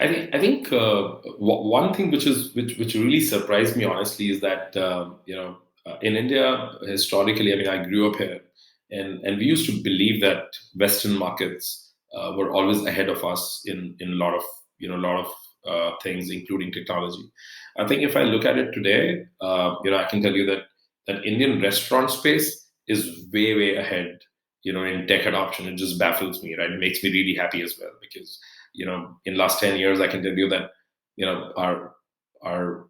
I think one thing which really surprised me honestly is that in India historically, I mean, I grew up here, and we used to believe that Western markets were always ahead of us in a lot of things, including technology. I think if I look at it today, I can tell you that Indian restaurant space is way ahead. In tech adoption, it just baffles me, right? It makes me really happy as well because in last 10 years, I can tell you that our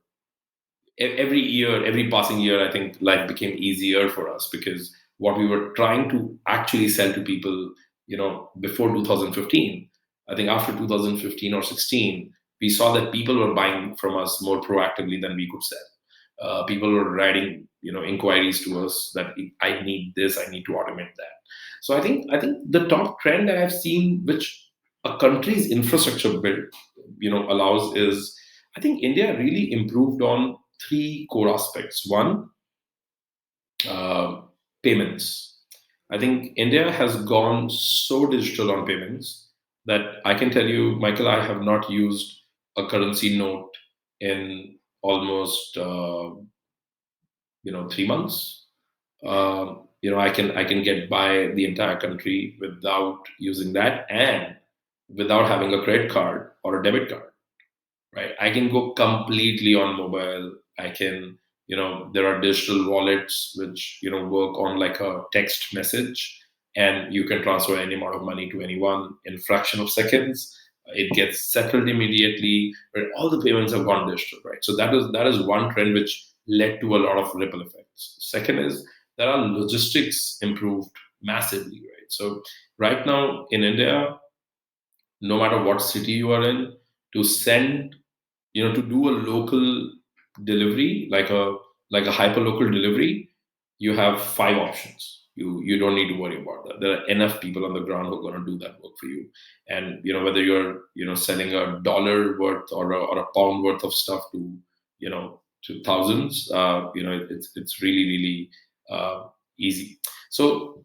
every year, every passing year, I think life became easier for us because what we were trying to actually sell to people, before 2015, I think after 2015 or 16, we saw that people were buying from us more proactively than we could sell. People were writing, inquiries to us that I need this, I need to automate that. So I think the top trend that I've seen, which a country's infrastructure build, allows is, I think India really improved on 3 core aspects. One, uh, payments. I think India has gone so digital on payments that I can tell you, Michael, I have not used a currency note in almost 3 months. I can get by the entire country without using that and without having a credit card or a debit card, right? I can go completely on mobile. I can, there are digital wallets which, work on like a text message, and you can transfer any amount of money to anyone in fraction of seconds. It gets settled immediately, right? All the payments have gone digital, right? So that is one trend which led to a lot of ripple effects. Second is that our logistics improved massively, right? So right now in India, no matter what city you are in, to send, to do a local delivery, like a hyper local delivery, you have 5 options. You don't need to worry about that. There are enough people on the ground who are going to do that work for you. And whether you're selling a dollar worth or a pound worth of stuff to to thousands, it's really easy. So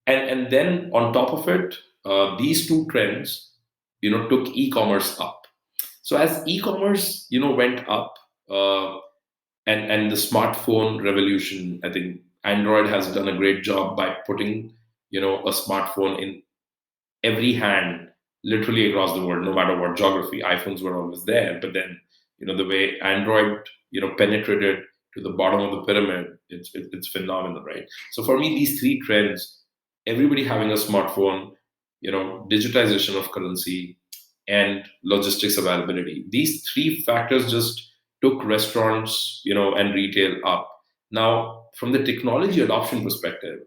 and then on top of it, these 2 trends took e-commerce up. So as e-commerce went up, uh, and the smartphone revolution, I think Android has done a great job by putting a smartphone in every hand, literally across the world, no matter what geography. iPhones were always there, but then the way Android penetrated to the bottom of the pyramid, it's phenomenal, right? So for me, these three trends, everybody having a smartphone, digitization of currency, and logistics availability, these three factors just took restaurants, and retail up. Now, from the technology adoption perspective,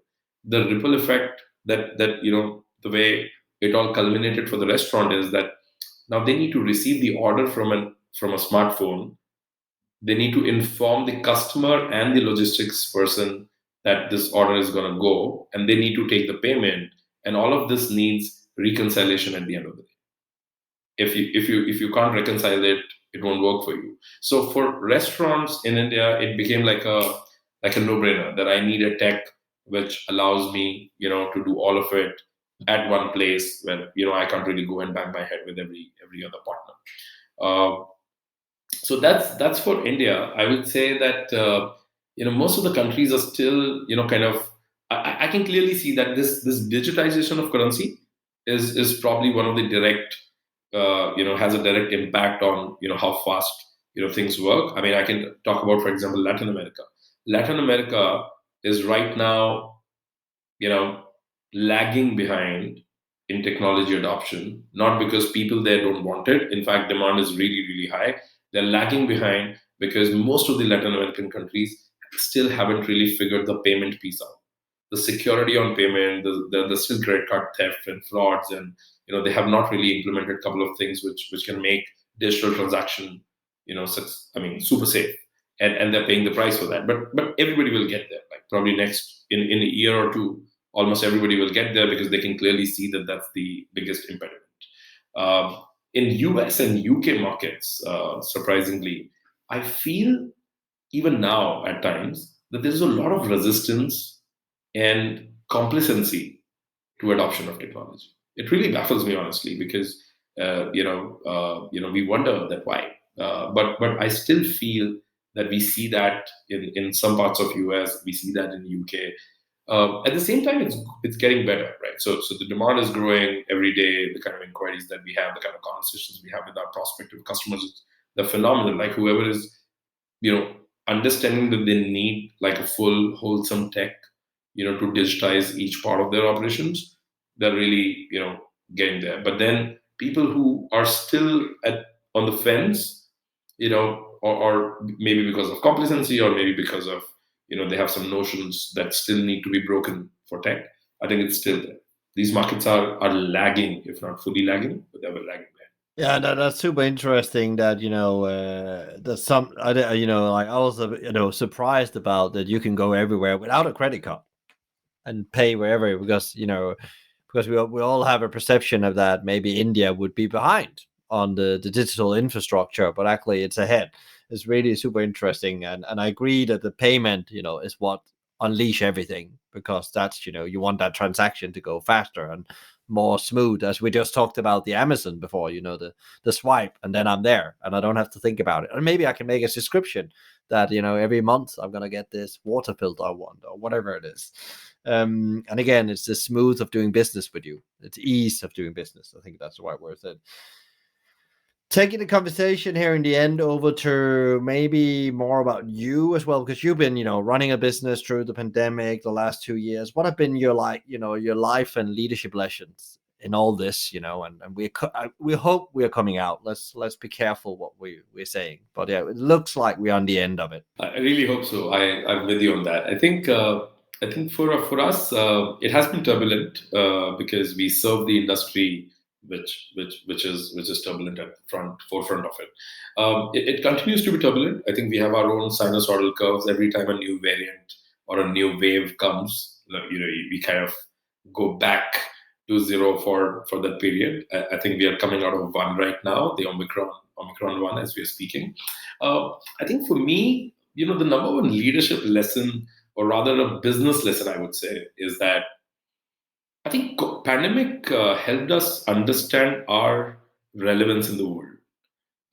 the ripple effect that the way it all culminated for the restaurant is that now they need to receive the order from a smartphone. They need to inform the customer and the logistics person that this order is going to go, and they need to take the payment. And all of this needs reconciliation at the end of the day. If you can't reconcile it, it won't work for you. So for restaurants in India, it became like a no-brainer that I need a tech which allows me, to do all of it at one place where I can't really go and bang my head with every other partner. Uh, so that's for India. I would say that most of the countries are still kind of. I can clearly see that this digitization of currency is probably one of the direct has a direct impact on how fast things work. I mean, I can talk about, for example, Latin America. Latin America is right now you know, lagging behind in technology adoption, not because people there don't want it. In fact, demand is really, really high. They're lagging behind because most of the Latin American countries still haven't really figured the payment piece out. The security on payment, the still credit card theft and frauds, and they have not really implemented a couple of things which can make digital transaction, super safe, and they're paying the price for that. But everybody will get there. Like probably next in a year or two, almost everybody will get there because they can clearly see that that's the biggest impediment. In US and UK markets, surprisingly, I feel even now at times that there's a lot of resistance and complacency to adoption of technology. It really baffles me honestly because we wonder that why. But I still feel that we see that in some parts of US, we see that in UK. At the same time, it's getting better, right? So the demand is growing every day. The kind of inquiries that we have, the kind of conversations we have with our prospective customers, they're phenomenal. Like whoever is you know understanding that they need like a full wholesome tech to digitize each part of their operations, they're really getting there. But then people who are still on the fence, or maybe because of complacency, or maybe because of they have some notions that still need to be broken for tech. I think it's still there. These markets are lagging, if not fully lagging, but they were lagging there. Yeah, that's super interesting. That there's some like I was surprised about that you can go everywhere without a credit card and pay wherever, because we all have a perception of that maybe India would be behind on the digital infrastructure, but actually it's ahead. It's really super interesting, and I agree that the payment is what unleash everything, because that's you want that transaction to go faster and more smooth, as we just talked about the Amazon before, the swipe and then I'm there and I don't have to think about it. And maybe I can make a subscription that every month I'm going to get this water filter I want, or whatever it is. And again, it's the smooth of doing business with you. It's ease of doing business. I think that's the right word. Taking the conversation here in the end over to maybe more about you as well, because you've been, running a business through the pandemic the last 2 years. What have been your your life and leadership lessons in all this, and we hope we are coming out. Let's be careful what we're saying, but yeah, it looks like we're on the end of it. I really hope so. I'm with you on that. I think for us, it has been turbulent because we serve the industry which is turbulent at the forefront of it. It continues to be turbulent. I think we have our own sinusoidal curves every time a new variant or a new wave comes. We kind of go back to zero for that period. I think we are coming out of one right now, the Omicron one, as we are speaking. I think for me, the number one leadership lesson, or rather a business lesson, I would say, is that I think pandemic helped us understand our relevance in the world.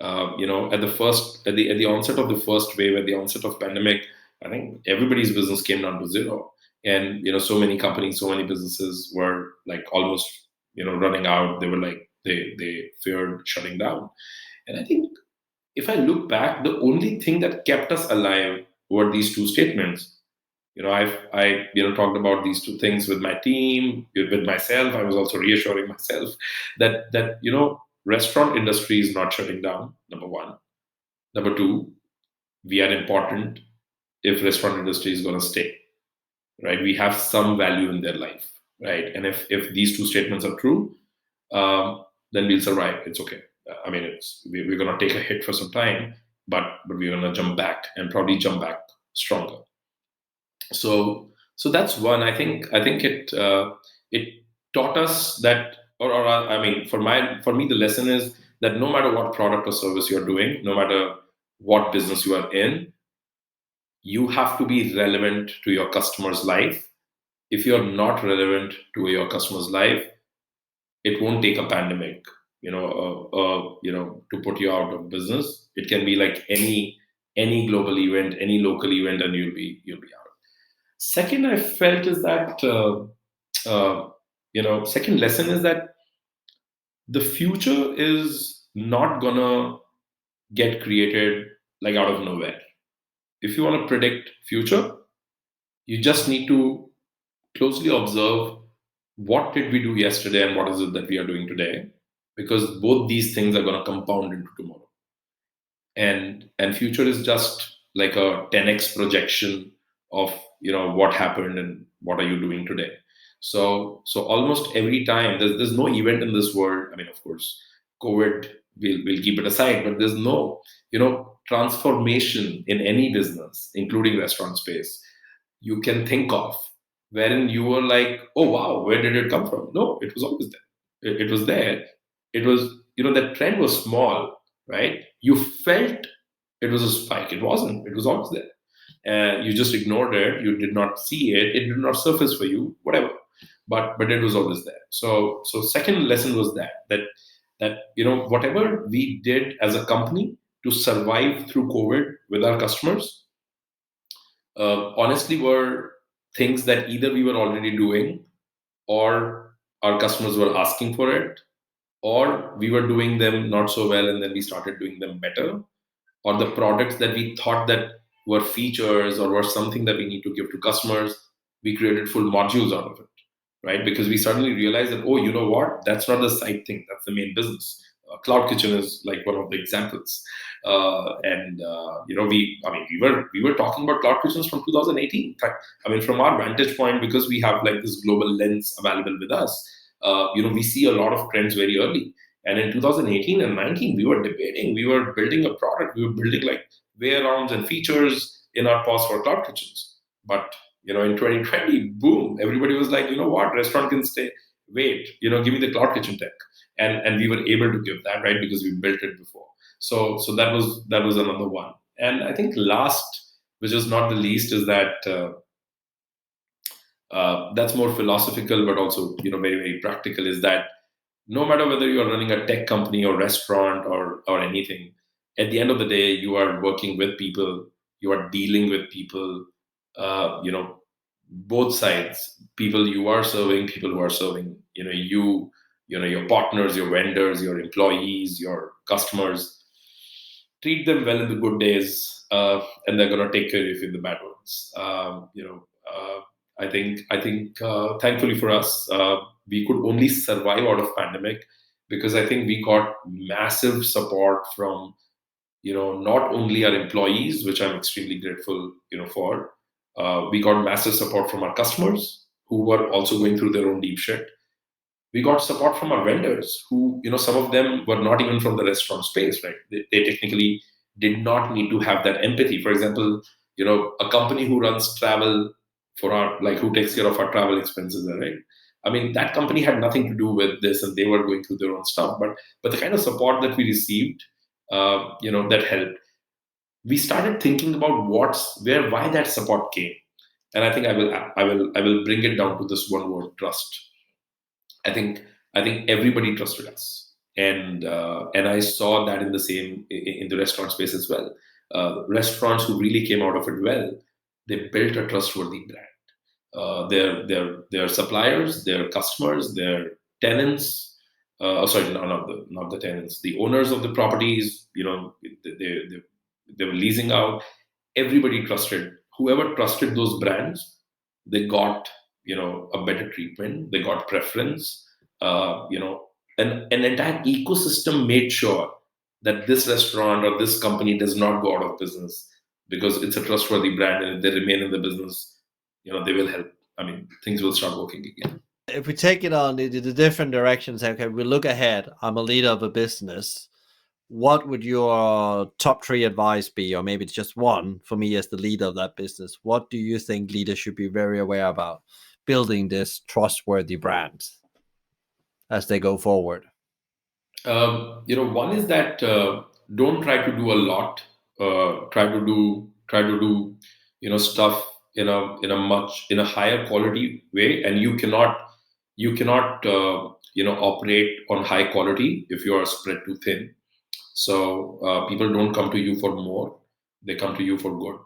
At the onset of the first wave, at the onset of pandemic, I think everybody's business came down to zero, and so many companies, so many businesses were like almost running out. They were like they feared shutting down, and I think if I look back, the only thing that kept us alive over these two statements. I talked about these two things with my team, with myself. I was also reassuring myself that restaurant industry is not shutting down. Number one. Number two, we are important if restaurant industry is going to stay, right? We have some value in their life, right? And if these two statements are true, then we'll survive. It's okay. We're going to take a hit for some time, but we're going to jump back and probably jump back stronger. So that's one. I think it taught us that, for me, the lesson is that no matter what product or service you're doing, no matter what business you are in, you have to be relevant to your customer's life. If you're not relevant to your customer's life, it won't take a pandemic, to put you out of business. It can be like any global event, any local event, and you'll be out. Second, I felt is that second lesson is that the future is not gonna get created like out of nowhere. If you want to predict future, you just need to closely observe what did we do yesterday and what is it that we are doing today, because both these things are going to compound into tomorrow. And future is just like a 10x projection of what happened and what are you doing today. So almost every time there's no event in this world. I mean, of course, COVID, we'll keep it aside, but there's no transformation in any business, including restaurant space, you can think of, wherein you were like, oh wow, where did it come from? No, it was always there. It was there. It was, that trend was small, right? You felt it was a spike. It wasn't. It was always there. You just ignored it. You did not see it. It did not surface for you. Whatever. But it was always there. So second lesson was that whatever we did as a company to survive through COVID with our customers, honestly, were things that either we were already doing, or our customers were asking for it, or we were doing them not so well and then we started doing them better, or the products that we thought that were features or were something that we need to give to customers, we created full modules out of it, right? Because we suddenly realized that, oh, you know what? That's not the side thing. That's the main business. Cloud Kitchen is like one of the examples. We were talking about cloud kitchens from 2018. In fact, from our vantage point, because we have like this global lens available with us, we see a lot of trends very early. And in 2018 and 19, we were debating, we were building a product, we were building like way arounds and features in our POS for cloud kitchens. But in 2020, boom, everybody was like, you know what, restaurant can stay. Wait, give me the cloud kitchen tech, and we were able to give that, right, because we built it before. So that was another one. And I think last, which is not the least, is that that's more philosophical, but also very very practical. Is that no matter whether you are running a tech company or restaurant or anything, at the end of the day, you are working with people, you are dealing with people, both sides, people you are serving, people who are serving, your partners, your vendors, your employees, your customers. Treat them well in the good days, and they're going to take care of you in the bad ones. I think thankfully for us, we could only survive out of pandemic because I think we got massive support from not only our employees, which I'm extremely grateful for. We got massive support from our customers who were also going through their own deep shit. We got support from our vendors who, some of them were not even from the restaurant space, right? They technically did not need to have that empathy. For example, a company who runs travel for our, like, who takes care of our travel expenses, right? That company had nothing to do with this and they were going through their own stuff. But the kind of support that we received, that helped. We started thinking about why that support came. And I think I will bring it down to this one word: trust. I think everybody trusted us, and I saw that in the restaurant space as well. Restaurants who really came out of it well, they built a trustworthy brand. Their suppliers, their customers, their tenants. Sorry, not the tenants, the owners of the properties. They were leasing out. everybody trusted. Whoever trusted those brands, they got, a better treatment. They got preference. An entire ecosystem made sure that this restaurant or this company does not go out of business because it's a trustworthy brand, and if they remain in the business, they will help. I mean, things will start working again. If we take it on the different directions, okay, we look ahead. I'm a leader of a business. What would your top three advice be, or maybe it's just one for me as the leader of that business? What do you think leaders should be very aware about building this trustworthy brand as they go forward? One is that don't try to do a lot. Try to do stuff in a higher quality way, and you cannot operate on high quality if you are spread too thin. So people don't come to you for more; they come to you for good,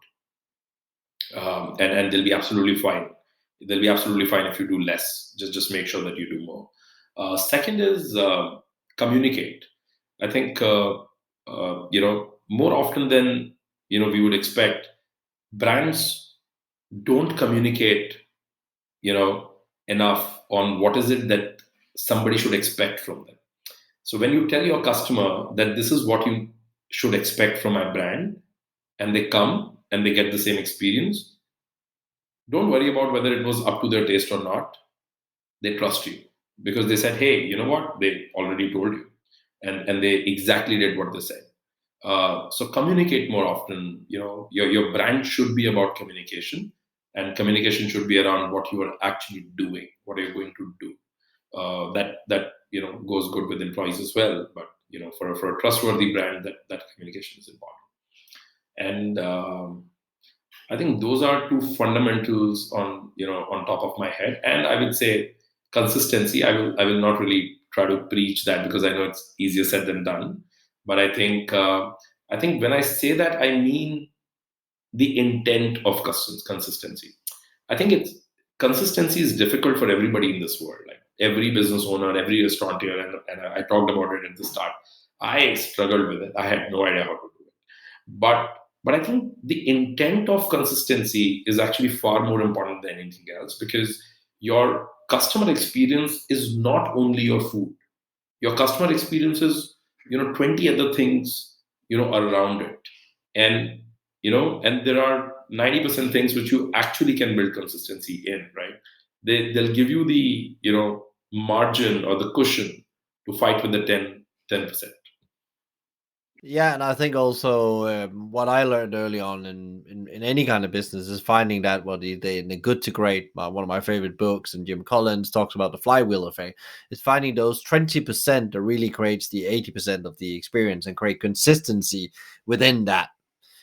and they'll be absolutely fine. They'll be absolutely fine if you do less. Just make sure that you do more. Second is communicate. I think more often than we would expect, brands don't communicate you know enough on what is it that somebody should expect from them. So when you tell your customer that this is what you should expect from my brand, and they come and they get the same experience, don't worry about whether it was up to their taste or not. They trust you because they said, hey, you know what, they already told you, and they exactly did what they said. So communicate more often. Your brand should be about communication, and communication should be around what you are actually doing, what are you going to do. That goes good with employees as well. But for a trustworthy brand, that communication is important. And I think those are two fundamentals on top of my head. And I would say consistency. I will not really try to preach that because I know it's easier said than done. But I think when I say that, I mean the intent of consistency. I think it's consistency is difficult for everybody in this world. Like every business owner, every restaurateur, and I talked about it at the start. I struggled with it. I had no idea how to do it. But I think the intent of consistency is actually far more important than anything else, because your customer experience is not only your food. Your customer experience is 20 other things around it. And there are 90% things which you actually can build consistency in, right? They'll give you the margin or the cushion to fight with the 10%. Yeah, and I think also what I learned early on in any kind of business is finding that what in the Good to Great, one of my favorite books, and Jim Collins talks about the flywheel effect, is finding those 20% that really creates the 80% of the experience and create consistency within that,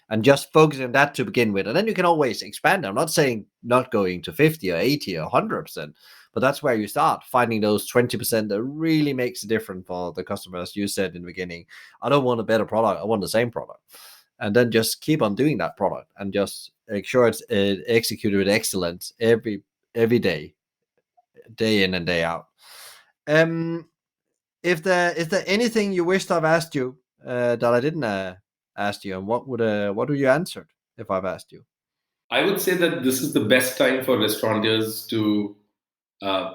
and just focus on that to begin with. And then you can always expand. I'm not saying not going to 50 or 80 or 100%, but that's where you start finding those 20% that really makes a difference for the customer. As you said in the beginning, I don't want a better product, I want the same product. And then just keep on doing that product and just make sure it's executed with excellence every day in and day out. Um, if there is there anything you wished I've asked you that I didn't ask you, and what would you answered if I've asked you? I would say that this is the best time for restaurateurs to uh,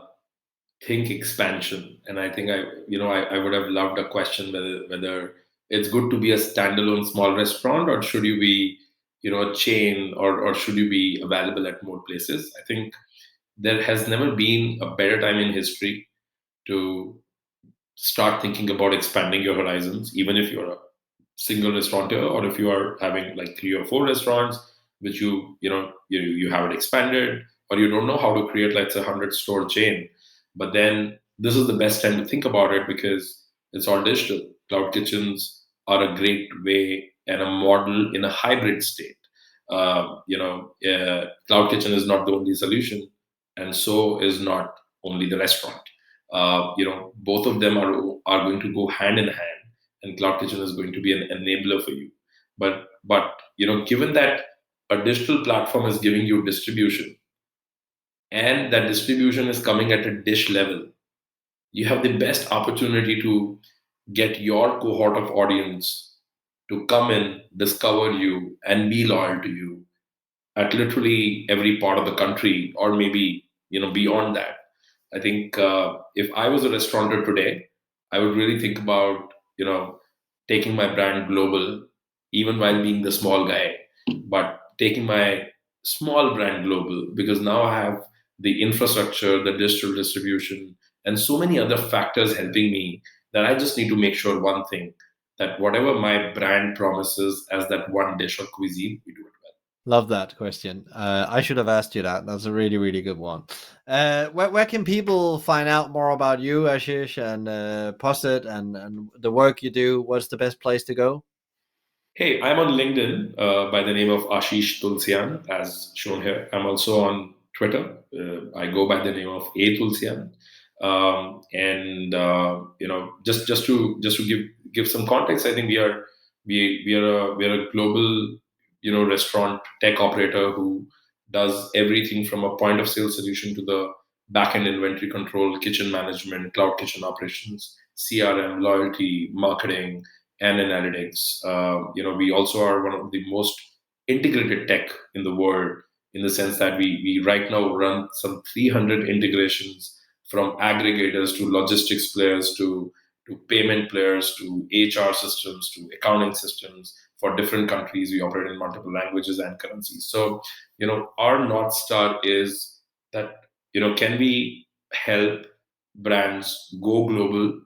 think expansion. And I think I would have loved a question whether it's good to be a standalone small restaurant, or should you be a chain, or should you be available at more places. I think there has never been a better time in history to start thinking about expanding your horizons, even if you're a single restaurateur, or if you are having like 3 or 4 restaurants which you haven't expanded, or you don't know how to create, let's say, 100-store chain. But then this is the best time to think about it, because it's all digital. Cloud kitchens are a great way and a model in a hybrid state. Cloud kitchen is not the only solution, and so is not only the restaurant. Both of them are going to go hand in hand, and cloud kitchen is going to be an enabler for you. But given that a digital platform is giving you distribution, and that distribution is coming at a dish level, you have the best opportunity to get your cohort of audience to come in, discover you, and be loyal to you at literally every part of the country, or maybe beyond that. I think if I was a restaurateur today, I would really think about taking my brand global, even while being the small guy, but taking my small brand global, because now I have the infrastructure, the digital distribution, and so many other factors helping me, that I just need to make sure one thing, that whatever my brand promises as that one dish or cuisine, we do it well. Love that question. I should have asked you that. That's a really, really good one. Where can people find out more about you, Ashish, and POSit, and the work you do? What's the best place to go? Hey, I'm on LinkedIn by the name of Ashish Tulsian, as shown here. I'm also on Twitter. I go by the name of A Tulsian. And just to give some context, I think we are a global restaurant tech operator who does everything from a point of sale solution to the back end inventory control, kitchen management, cloud kitchen operations, CRM, loyalty, marketing, and analytics. We also are one of the most integrated tech in the world, in the sense that we right now run some 300 integrations, from aggregators to logistics players to payment players to HR systems to accounting systems for different countries. We operate in multiple languages and currencies. So, our North Star is that, can we help brands go global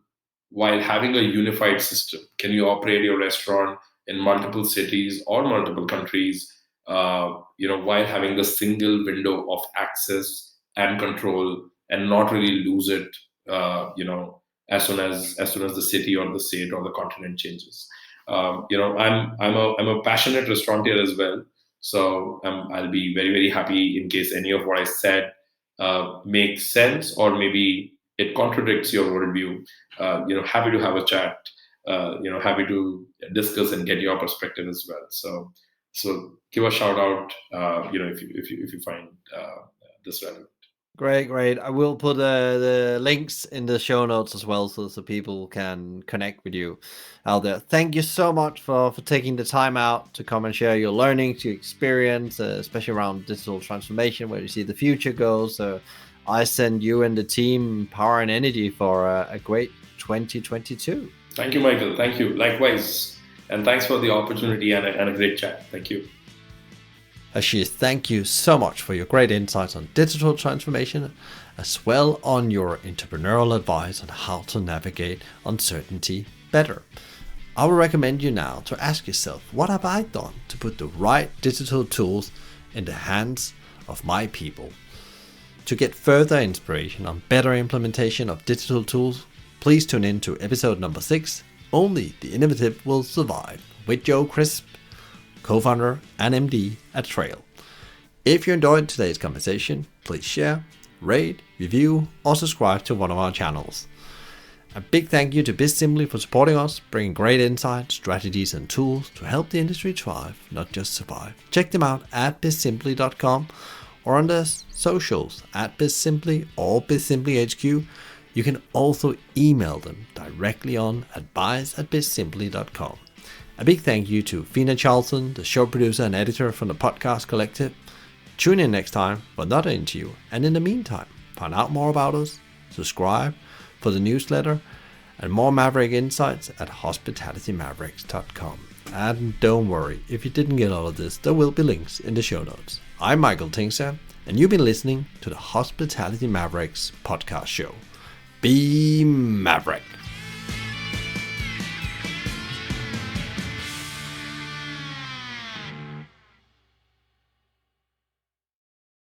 while having a unified system? Can you operate your restaurant in multiple cities or multiple countries, while having a single window of access and control, and not really lose it, as soon as the city or the state or the continent changes. I'm a passionate restaurateur as well, so I'll be very, very happy in case any of what I said makes sense, or maybe it contradicts your worldview. Happy to have a chat. Happy to discuss and get your perspective as well. So give a shout out. If you find this relevant. Great, great. I will put the links in the show notes as well, so people can connect with you out there. Thank you so much for taking the time out to come and share your learnings, your experience, especially around digital transformation, where you see the future goes. So I send you and the team power and energy for a great 2022. Thank you, Michael. Thank you. Likewise. And thanks for the opportunity and a great chat. Thank you. Ashish, thank you so much for your great insights on digital transformation, as well on your entrepreneurial advice on how to navigate uncertainty better. I will recommend you now to ask yourself, what have I done to put the right digital tools in the hands of my people? To get further inspiration on better implementation of digital tools, please tune in to episode number 6, Only the Innovative Will Survive, with Joe Crisp, co-founder and MD at Trail. If you enjoyed today's conversation, please share, rate, review, or subscribe to one of our channels. A big thank you to BizSimply for supporting us, bringing great insights, strategies, and tools to help the industry thrive, not just survive. Check them out at bizsimply.com or on their socials at BizSimply or BizSimplyHQ. You can also email them directly on advice@bizsimply.com. A big thank you to Fina Charlton, the show producer and editor from the Podcast Collective. Tune in next time for another interview, and in the meantime, find out more about us, subscribe for the newsletter, and more Maverick insights at hospitalitymavericks.com. And don't worry, if you didn't get all of this, there will be links in the show notes. I'm Michael Tingsager, and you've been listening to the Hospitality Mavericks podcast show. Be Maverick.